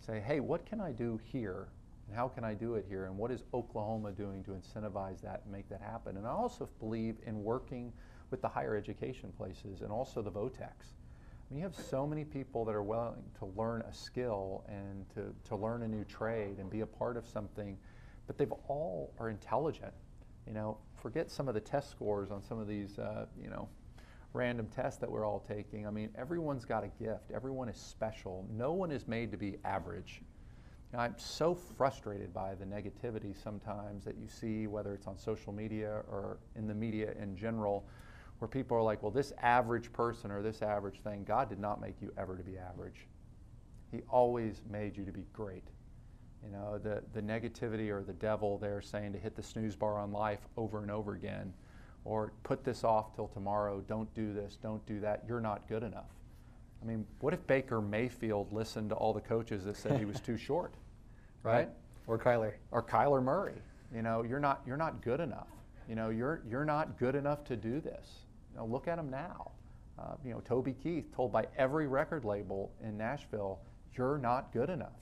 Say, hey, what can I do here? And how can I do it here? And what is Oklahoma doing to incentivize that and make that happen? And I also believe in working with the higher education places and also the VOTEX. I mean, you have so many people that are willing to learn a skill and to learn a new trade and be a part of something, but they've all are intelligent. You know, forget some of the test scores on some of these, random tests that we're all taking. I mean, everyone's got a gift. Everyone is special. No one is made to be average. You know, I'm so frustrated by the negativity sometimes that you see, whether it's on social media or in the media in general, where people are like, well, this average person or this average thing, God did not make you ever to be average. He always made you to be great. You know, the negativity or the devil there saying to hit the snooze bar on life over and over again, or put this off till tomorrow, don't do this, don't do that, you're not good enough. I mean, what if Baker Mayfield listened to all the coaches that said he was too short, right? Or Kyler. Or Kyler Murray. You know, you're not good enough. You know, you're not good enough to do this. You know, look at him now. Toby Keith told by every record label in Nashville, you're not good enough.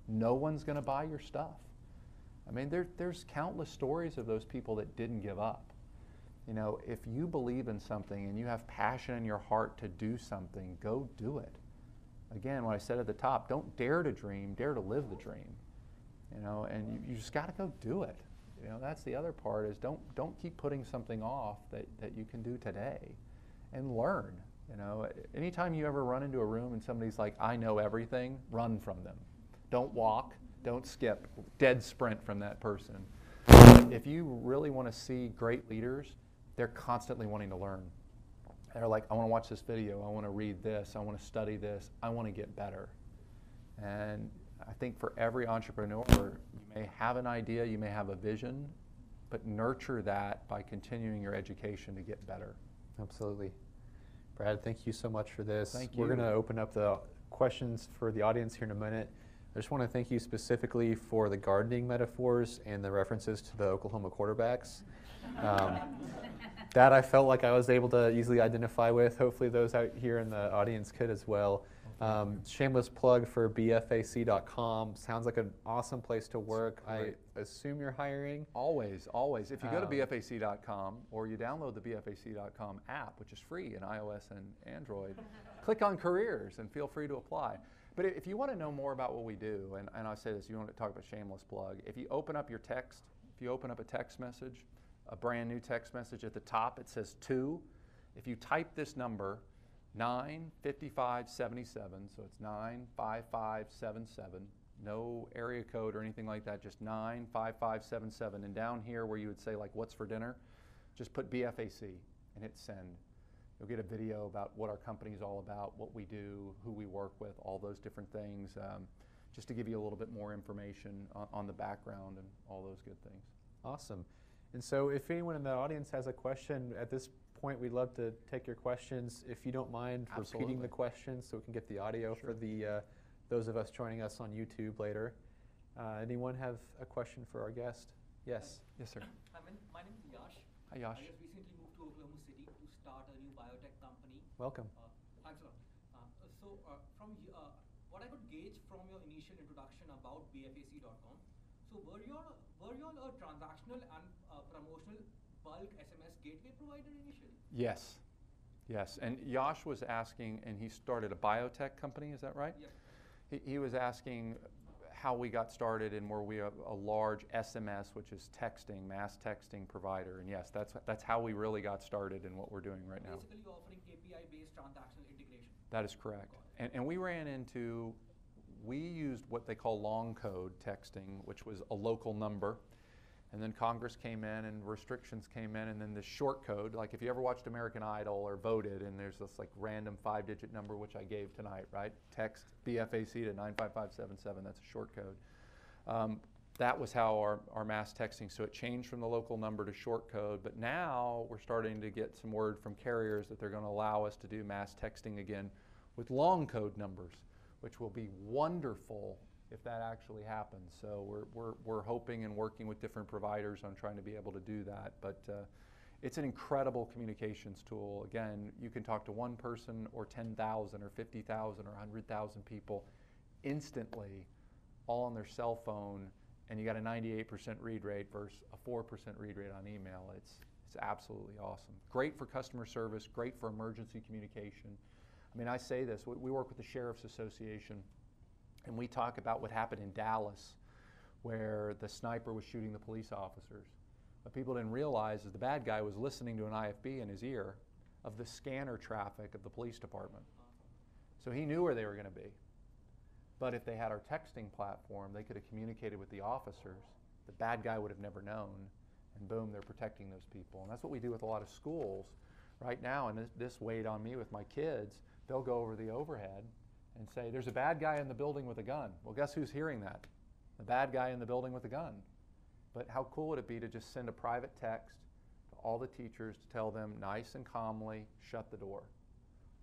No one's going to buy your stuff. I mean, there's countless stories of those people that didn't give up. You know, if you believe in something and you have passion in your heart to do something, go do it. Again, what I said at the top, don't dare to dream, dare to live the dream. You know, and you just got to go do it. You know, that's the other part, is don't keep putting something off that you can do today, and learn. You know, anytime you ever run into a room and somebody's like, I know everything, run from them. Don't walk, don't skip, dead sprint from that person. If you really want to see great leaders, they're constantly wanting to learn. They're like, I want to watch this video, I want to read this, I want to study this, I want to get better. And I think for every entrepreneur, you may have an idea, you may have a vision, but nurture that by continuing your education to get better. Absolutely. Brad, thank you so much for this. Thank you. We're going to open up the questions for the audience here in a minute. I just want to thank you specifically for the gardening metaphors and the references to the Oklahoma quarterbacks. That I felt like I was able to easily identify with. Hopefully those out here in the audience could as well. Shameless plug for bfac.com. Sounds like an awesome place to work. I assume you're hiring? Always, always. If you go to bfac.com or you download the bfac.com app, which is free in iOS and Android, click on careers and feel free to apply. But if you want to know more about what we do, and I say this, you want to talk about shameless plug, if you open up your text, if you open up a text message, a brand new text message at the top, it says 2. If you type this number, 95577, so it's 95577, no area code or anything like that, just 95577, and down here where you would say like, what's for dinner, just put BFAC and hit send. You'll get a video about what our company is all about, what we do, who we work with, all those different things, just to give you a little bit more information on the background and all those good things. Awesome. And so if anyone in the audience has a question at this point, we'd love to take your questions. If you don't mind repeating the questions so we can get the audio for the those of us joining us on YouTube later. Anyone have a question for our guest? Yes. Yes, sir. Hi, my name is Yash. Hi, Yash. I just recently moved to Oklahoma City to start a new biotech company. Welcome. Thanks a lot. What I could gauge from your initial introduction about bfac.com, so were you all a transactional and promotional bulk SMS gateway provider initially? Yes. Yes. And Yash was asking, and he started a biotech company, is that right? Yes. He was asking how we got started and were we a large SMS, which is texting, mass texting provider. And yes, that's how we really got started in what we're doing right now. Basically offering API-based transactional integration. That is correct. And we used what they call long code texting, which was a local number. And then Congress came in and restrictions came in, and then the short code, like if you ever watched American Idol or voted, and there's this like random 5-digit number, which I gave tonight, right? Text BFAC to 95577, that's a short code. That was how our mass texting, so it changed from the local number to short code, but now we're starting to get some word from carriers that they're going to allow us to do mass texting again with long code numbers, which will be wonderful if that actually happens. So we're hoping and working with different providers on trying to be able to do that. But it's an incredible communications tool. Again, you can talk to one person or 10,000 or 50,000 or 100,000 people instantly, all on their cell phone, and you got a 98% read rate versus a 4% read rate on email. It's absolutely awesome. Great for customer service, great for emergency communication. I mean, I say this, we work with the Sheriff's Association, and we talk about what happened in Dallas, where the sniper was shooting the police officers. What people didn't realize is the bad guy was listening to an IFB in his ear of the scanner traffic of the police department. So he knew where they were going to be. But if they had our texting platform, they could have communicated with the officers. The bad guy would have never known, and boom, they're protecting those people. And that's what we do with a lot of schools right now, and this weighed on me with my kids. They'll go over the overhead and say, there's a bad guy in the building with a gun. Well, guess who's hearing that? The bad guy in the building with a gun. But how cool would it be to just send a private text to all the teachers to tell them nice and calmly, shut the door,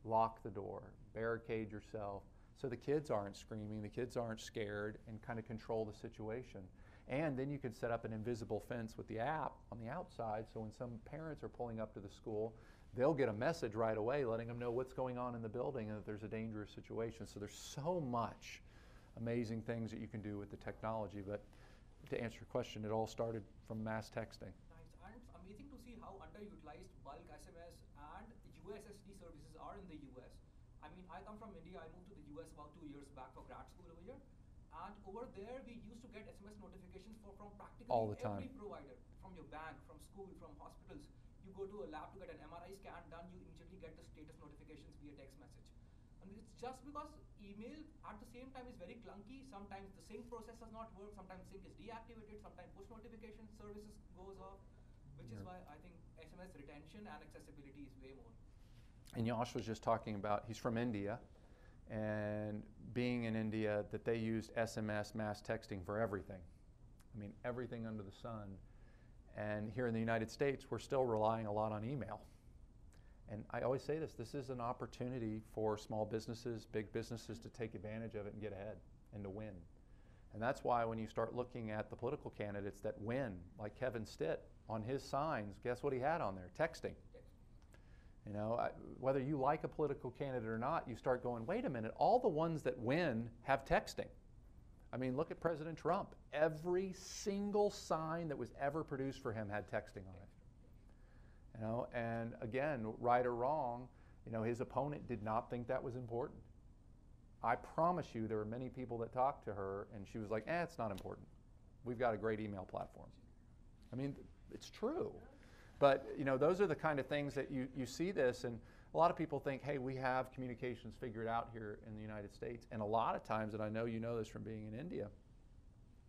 lock the door, barricade yourself, so the kids aren't screaming, the kids aren't scared, and kind of control the situation. And then you can set up an invisible fence with the app on the outside, so when some parents are pulling up to the school, they'll get a message right away letting them know what's going on in the building and that there's a dangerous situation. So there's so much amazing things that you can do with the technology. But to answer your question, it all started from mass texting. Nice. And it's amazing to see how underutilized bulk SMS and USSD services are in the US. I mean, I come from India. I moved to the US about 2 years back for grad school over here. And over there, we used to get SMS notifications from practically all the time. Every provider, from your bank, from school, from hospitals. You go to a lab to get an MRI scan done, you immediately get the status notifications via text message. And it's just because email at the same time is very clunky. Sometimes the sync process does not work. Sometimes sync is deactivated. Sometimes push notification services goes off, which is why I think SMS retention and accessibility is way more. And Yash was just talking about, he's from India, and being in India, that they used SMS mass texting for everything. I mean, everything under the sun. And here in the United States, we're still relying a lot on email. And I always say this is an opportunity for small businesses, big businesses to take advantage of it and get ahead and to win. And that's why when you start looking at the political candidates that win, like Kevin Stitt, on his signs, guess what he had on there? Texting. You know, whether you like a political candidate or not, you start going, wait a minute, all the ones that win have texting. I mean, look at President Trump. Every single sign that was ever produced for him had texting on it. You know, and again, right or wrong, you know, his opponent did not think that was important. I promise you there were many people that talked to her and she was like, it's not important. We've got a great email platform. I mean, it's true. But, you know, those are the kind of things that you see this, and a lot of people think, hey, we have communications figured out here in the United States. And a lot of times, and I know you know this from being in India,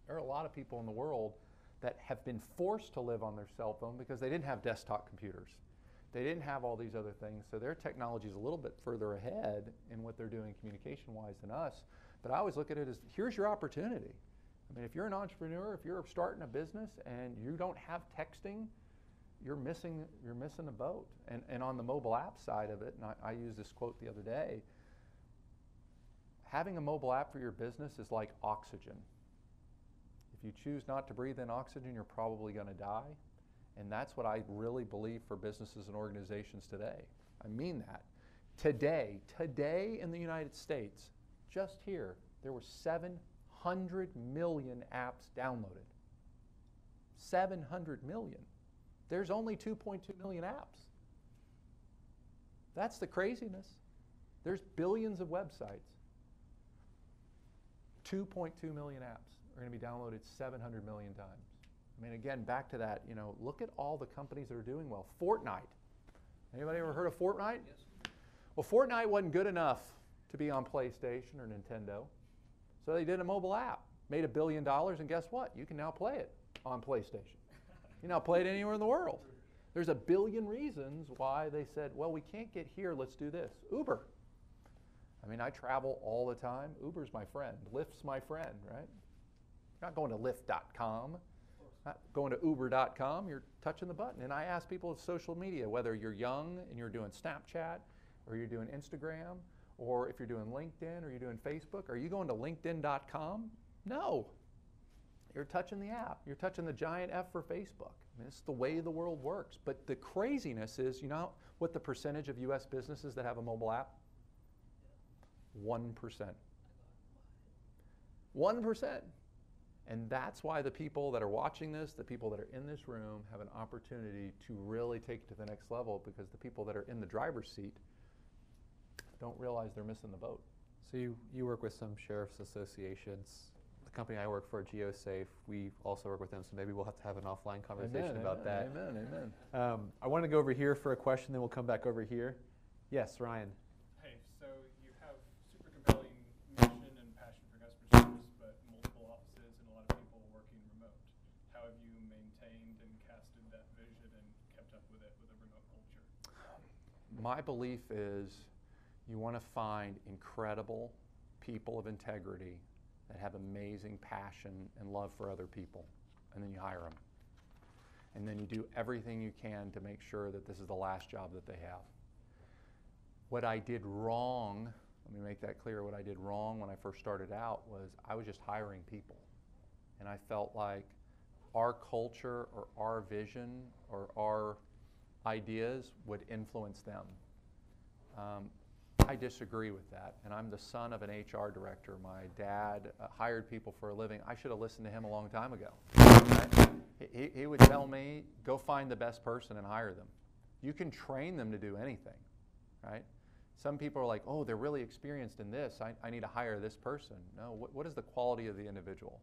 there are a lot of people in the world that have been forced to live on their cell phone because they didn't have desktop computers. They didn't have all these other things, so their technology is a little bit further ahead in what they're doing communication-wise than us. But I always look at it as, here's your opportunity. I mean, if you're an entrepreneur, if you're starting a business and you don't have texting, you're missing a boat. And on the mobile app side of it, and I used this quote the other day, having a mobile app for your business is like oxygen. If you choose not to breathe in oxygen, you're probably going to die. And that's what I really believe for businesses and organizations today. I mean that. Today in the United States, just here, there were 700 million apps downloaded. 700 million. There's only 2.2 million apps. That's the craziness. There's billions of websites. 2.2 million apps are going to be downloaded 700 million times. I mean, again, back to that, look at all the companies that are doing well. Fortnite. Anybody ever heard of Fortnite? Yes. Well, Fortnite wasn't good enough to be on PlayStation or Nintendo. So they did a mobile app, made $1 billion, and guess what? You can now play it on PlayStation. You can now play it anywhere in the world. There's a billion reasons why they said, well, we can't get here, let's do this. Uber. I mean, I travel all the time. Uber's my friend. Lyft's my friend, right? You're not going to Lyft.com. Not going to Uber.com. You're touching the button. And I ask people with social media, whether you're young and you're doing Snapchat, or you're doing Instagram, or if you're doing LinkedIn, or you're doing Facebook, are you going to LinkedIn.com? No. You're touching the app. You're touching the giant F for Facebook. I mean, it's the way the world works. But the craziness is, you know what the percentage of US businesses that have a mobile app? 1%. 1%. And that's why the people that are watching this, the people that are in this room, have an opportunity to really take it to the next level, because the people that are in the driver's seat don't realize they're missing the boat. So you work with some sheriff's associations. The company I work for, GeoSafe, we also work with them, so maybe we'll have to have an offline conversation about that. Amen. I want to go over here for a question, then we'll come back over here. Yes, Ryan. Hey, so you have super compelling mission and passion for customer service, but multiple offices and a lot of people working remote. How have you maintained and casted that vision and kept up with it with a remote culture? My belief is you want to find incredible people of integrity that have amazing passion and love for other people, and then you hire them. And then you do everything you can to make sure that this is the last job that they have. What I did wrong, let me make that clear, what I did wrong when I first started out was I was just hiring people. And I felt like our culture or our vision or our ideas would influence them. I disagree with that, and I'm the son of an HR director. My dad hired people for a living. I should have listened to him a long time ago. Right? He would tell me, go find the best person and hire them. You can train them to do anything, right? Some people are like, oh, they're really experienced in this. I need to hire this person. No, what is the quality of the individual?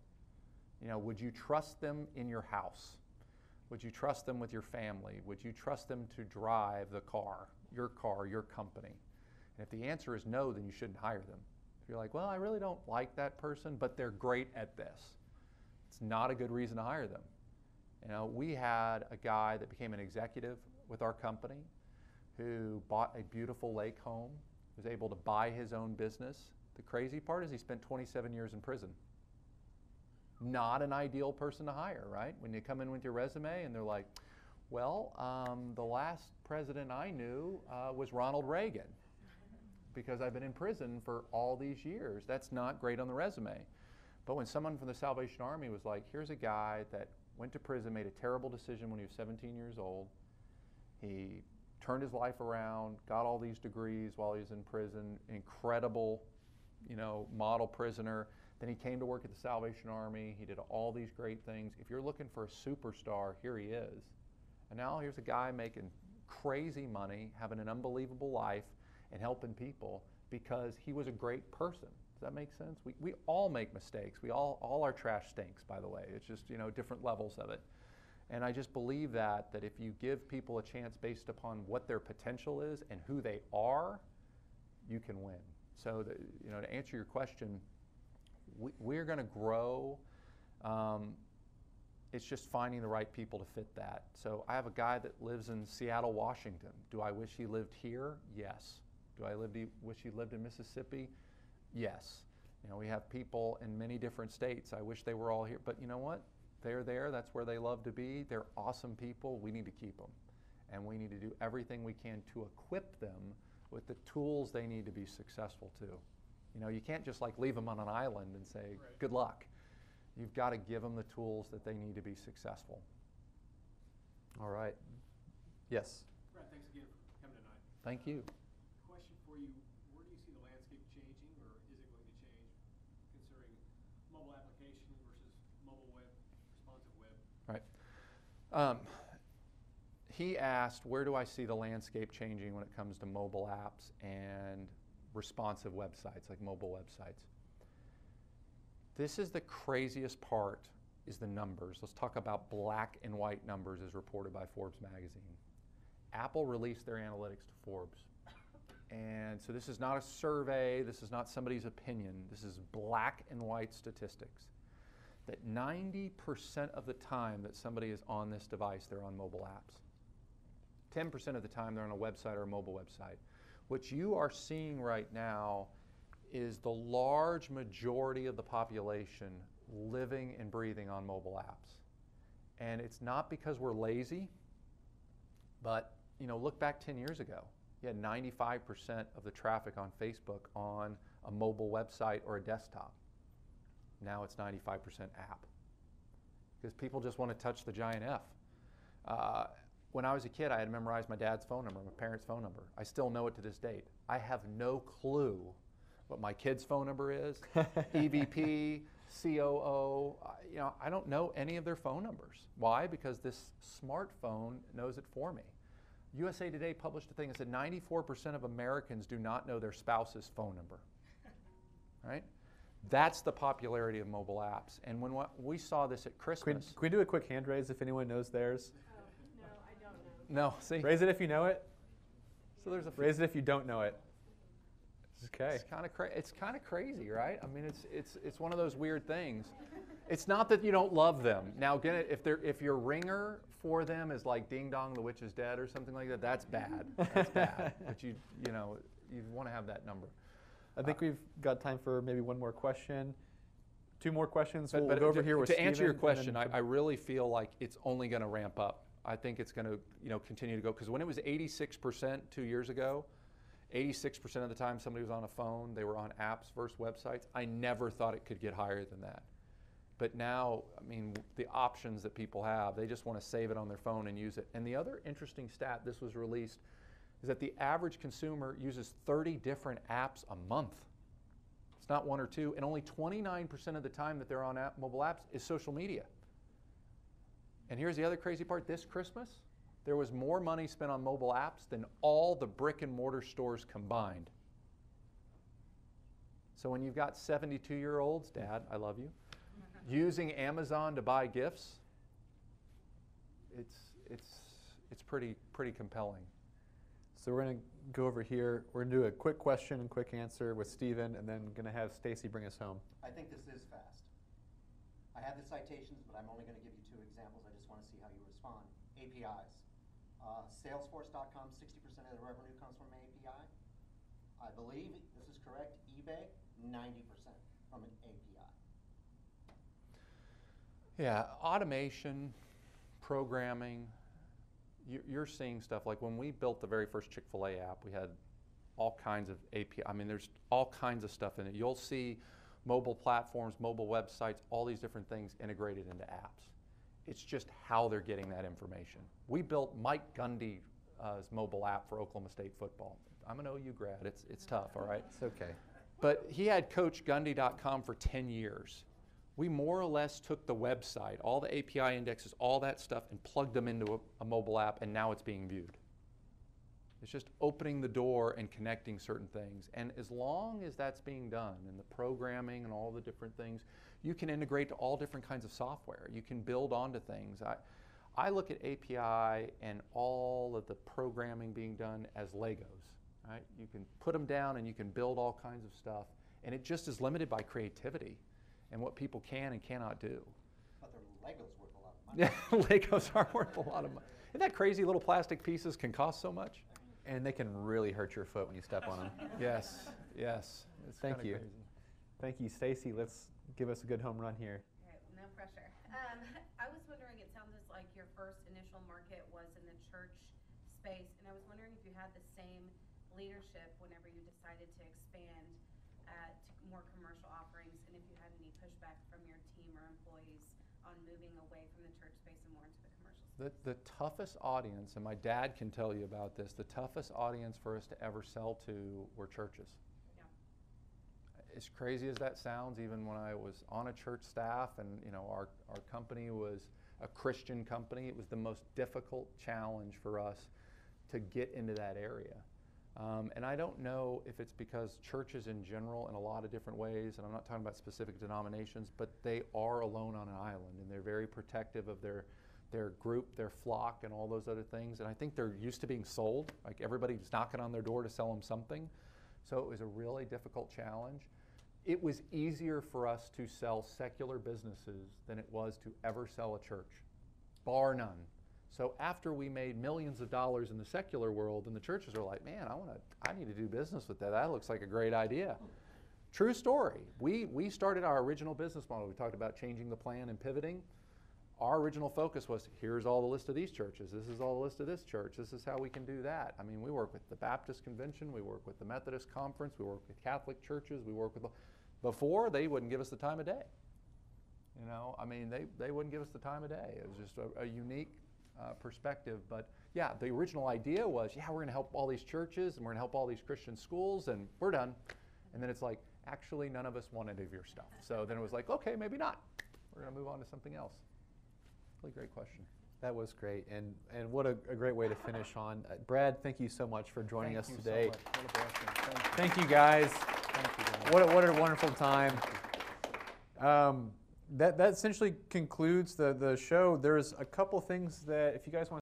Would you trust them in your house? Would you trust them with your family? Would you trust them to drive the car, your company? And if the answer is no, then you shouldn't hire them. If you're like, well, I really don't like that person, but they're great at this, it's not a good reason to hire them. We had a guy that became an executive with our company who bought a beautiful lake home, was able to buy his own business. The crazy part is he spent 27 years in prison. Not an ideal person to hire, right? When you come in with your resume and they're like, well, the last president I knew was Ronald Reagan, because I've been in prison for all these years. That's not great on the resume. But when someone from the Salvation Army was like, here's a guy that went to prison, made a terrible decision when he was 17 years old. He turned his life around, got all these degrees while he was in prison, incredible, model prisoner. Then he came to work at the Salvation Army. He did all these great things. If you're looking for a superstar, here he is. And now here's a guy making crazy money, having an unbelievable life, and helping people because he was a great person. Does that make sense? We all make mistakes. All our trash stinks, by the way. It's just, different levels of it. And I just believe that if you give people a chance based upon what their potential is and who they are, you can win. So, to answer your question, we're going to grow. It's just finding the right people to fit that. So I have a guy that lives in Seattle, Washington. Do I wish he lived here? Yes. Do I wish he lived in Mississippi? Yes. You know, we have people in many different states. I wish they were all here, but you know what? They're there. That's where they love to be. They're awesome people. We need to keep them. And we need to do everything we can to equip them with the tools they need to be successful too. You know, you can't just like leave them on an island and say, Right. good luck. You've got to give them the tools that they need to be successful. All right. Yes. Brad, thanks again for coming tonight. Thank you. Question for you, where do you see the landscape changing, or is it going to change, considering mobile application versus mobile web, responsive web? Right. He asked, where do I see the landscape changing when it comes to mobile apps and responsive websites, like mobile websites? This is the craziest part, is the numbers. Let's talk about black and white numbers as reported by Forbes magazine. Apple released their analytics to Forbes. And so this is not a survey, this is not somebody's opinion, this is black and white statistics. That 90% of the time that somebody is on this device, they're on mobile apps. 10% of the time they're on a website or a mobile website. What you are seeing right now is the large majority of the population living and breathing on mobile apps. And it's not because we're lazy, but you know, look back 10 years ago. You had 95% of the traffic on Facebook on a mobile website or a desktop. Now it's 95% app. Because people just want to touch the giant F. When I was a kid, I had memorized my dad's phone number, my parents' phone number. I still know it to this date. I have no clue what my kid's phone number is, EVP, COO. You know, I don't know any of their phone numbers. Why? Because this smartphone knows it for me. USA Today published a thing that said 94% of Americans do not know their spouse's phone number. Right? That's the popularity of mobile apps. And when we saw this at Christmas. Can we do a quick hand raise if anyone knows theirs? No, I don't know. No, see? Raise it if you know it. So there's a Raise it if you don't know it. Okay. It's kind of crazy, right? I mean, it's one of those weird things. It's not that you don't love them. Now, again, if your ringer for them is like "Ding Dong, the Witch is Dead" or something like that, that's bad. That's bad. But you want to have that number. I think we've got time for maybe one more question. Two more questions. We'll But go over here with to answer your Steven, question, and then I really feel like it's only going to ramp up. I think it's going to continue to go, because when it was 86% 2 years ago, 86% of the time somebody was on a phone, they were on apps versus websites. I never thought it could get higher than that. But now, I mean, the options that people have, they just want to save it on their phone and use it. And the other interesting stat, this was released, is that the average consumer uses 30 different apps a month. It's not one or two, and only 29% of the time that they're on mobile apps is social media. And here's the other crazy part. This Christmas, there was more money spent on mobile apps than all the brick and mortar stores combined. So when you've got 72-year-olds, Dad, I love you, using Amazon to buy gifts, it's pretty compelling. So we're going to go over here. We're going to do a quick question and quick answer with Steven, and then going to have Stacy bring us home. I think this is fast. I have the citations, but I'm only going to give you two examples. I just want to see how you respond. APIs. Salesforce.com, 60% of the revenue comes from an API. I believe, this is correct, eBay, 90% from an API. Yeah, automation, programming, you're seeing stuff like when we built the very first Chick-fil-A app, we had all kinds of API. I mean, there's all kinds of stuff in it. You'll see mobile platforms, mobile websites, all these different things integrated into apps. It's just how they're getting that information. We built Mike Gundy's mobile app for Oklahoma State football. I'm an OU grad. It's tough, all right? It's okay. But he had CoachGundy.com for 10 years. We more or less took the website, all the API indexes, all that stuff, and plugged them into a mobile app, and now it's being viewed. It's just opening the door and connecting certain things. And as long as that's being done, and the programming and all the different things, you can integrate to all different kinds of software. You can build onto things. I look at API and all of the programming being done as Legos. Right? You can put them down and you can build all kinds of stuff. And it just is limited by creativity and what people can and cannot do. But their Legos worth a lot of money. Yeah, Legos are worth a lot of money. Isn't that crazy? Little plastic pieces can cost so much. And they can really hurt your foot when you step on them. Yes, yes. It's Thank kinda you. crazy. Thank you, Stacy. Let's give us a good home run here. All right, no pressure. I was wondering, it sounded like your first initial market was in the church space, and I was wondering if you had the same leadership whenever you decided to expand to more commercial offerings, and if you had any pushback from your team or employees on moving away from the church space and more into the commercial space. The toughest audience, and my dad can tell you about this, the toughest audience for us to ever sell to were churches. Yeah. As crazy as that sounds, even when I was on a church staff and our company was a Christian company, it was the most difficult challenge for us to get into that area. And I don't know if it's because churches in general, in a lot of different ways, and I'm not talking about specific denominations, but they are alone on an island, and they're very protective of their group, their flock, and all those other things. And I think they're used to being sold. Like everybody's knocking on their door to sell them something. So it was a really difficult challenge. It was easier for us to sell secular businesses than it was to ever sell a church, bar none. So after we made millions of dollars in the secular world, and the churches are like, man, I need to do business with that. That looks like a great idea. True story. We started our original business model. We talked about changing the plan and pivoting. Our original focus was, here's all the list of these churches. This is all the list of this church. This is how we can do that. I mean, we work with the Baptist Convention. We work with the Methodist Conference. We work with Catholic churches. We work with, before, they wouldn't give us the time of day. I mean, they wouldn't give us the time of day. It was just a unique perspective. But yeah, the original idea was, yeah, we're going to help all these churches and we're going to help all these Christian schools and we're done. And then it's like, actually, none of us want any of your stuff. So then it was like, okay, maybe not. We're going to move on to something else. Really great question. That was great, and what a great way to finish on. Brad, thank you so much for joining us today. Thank you so much. What a blessing. Thank you, guys. Thank you, guys. What a wonderful time. That essentially concludes the show. There's a couple things that if you guys want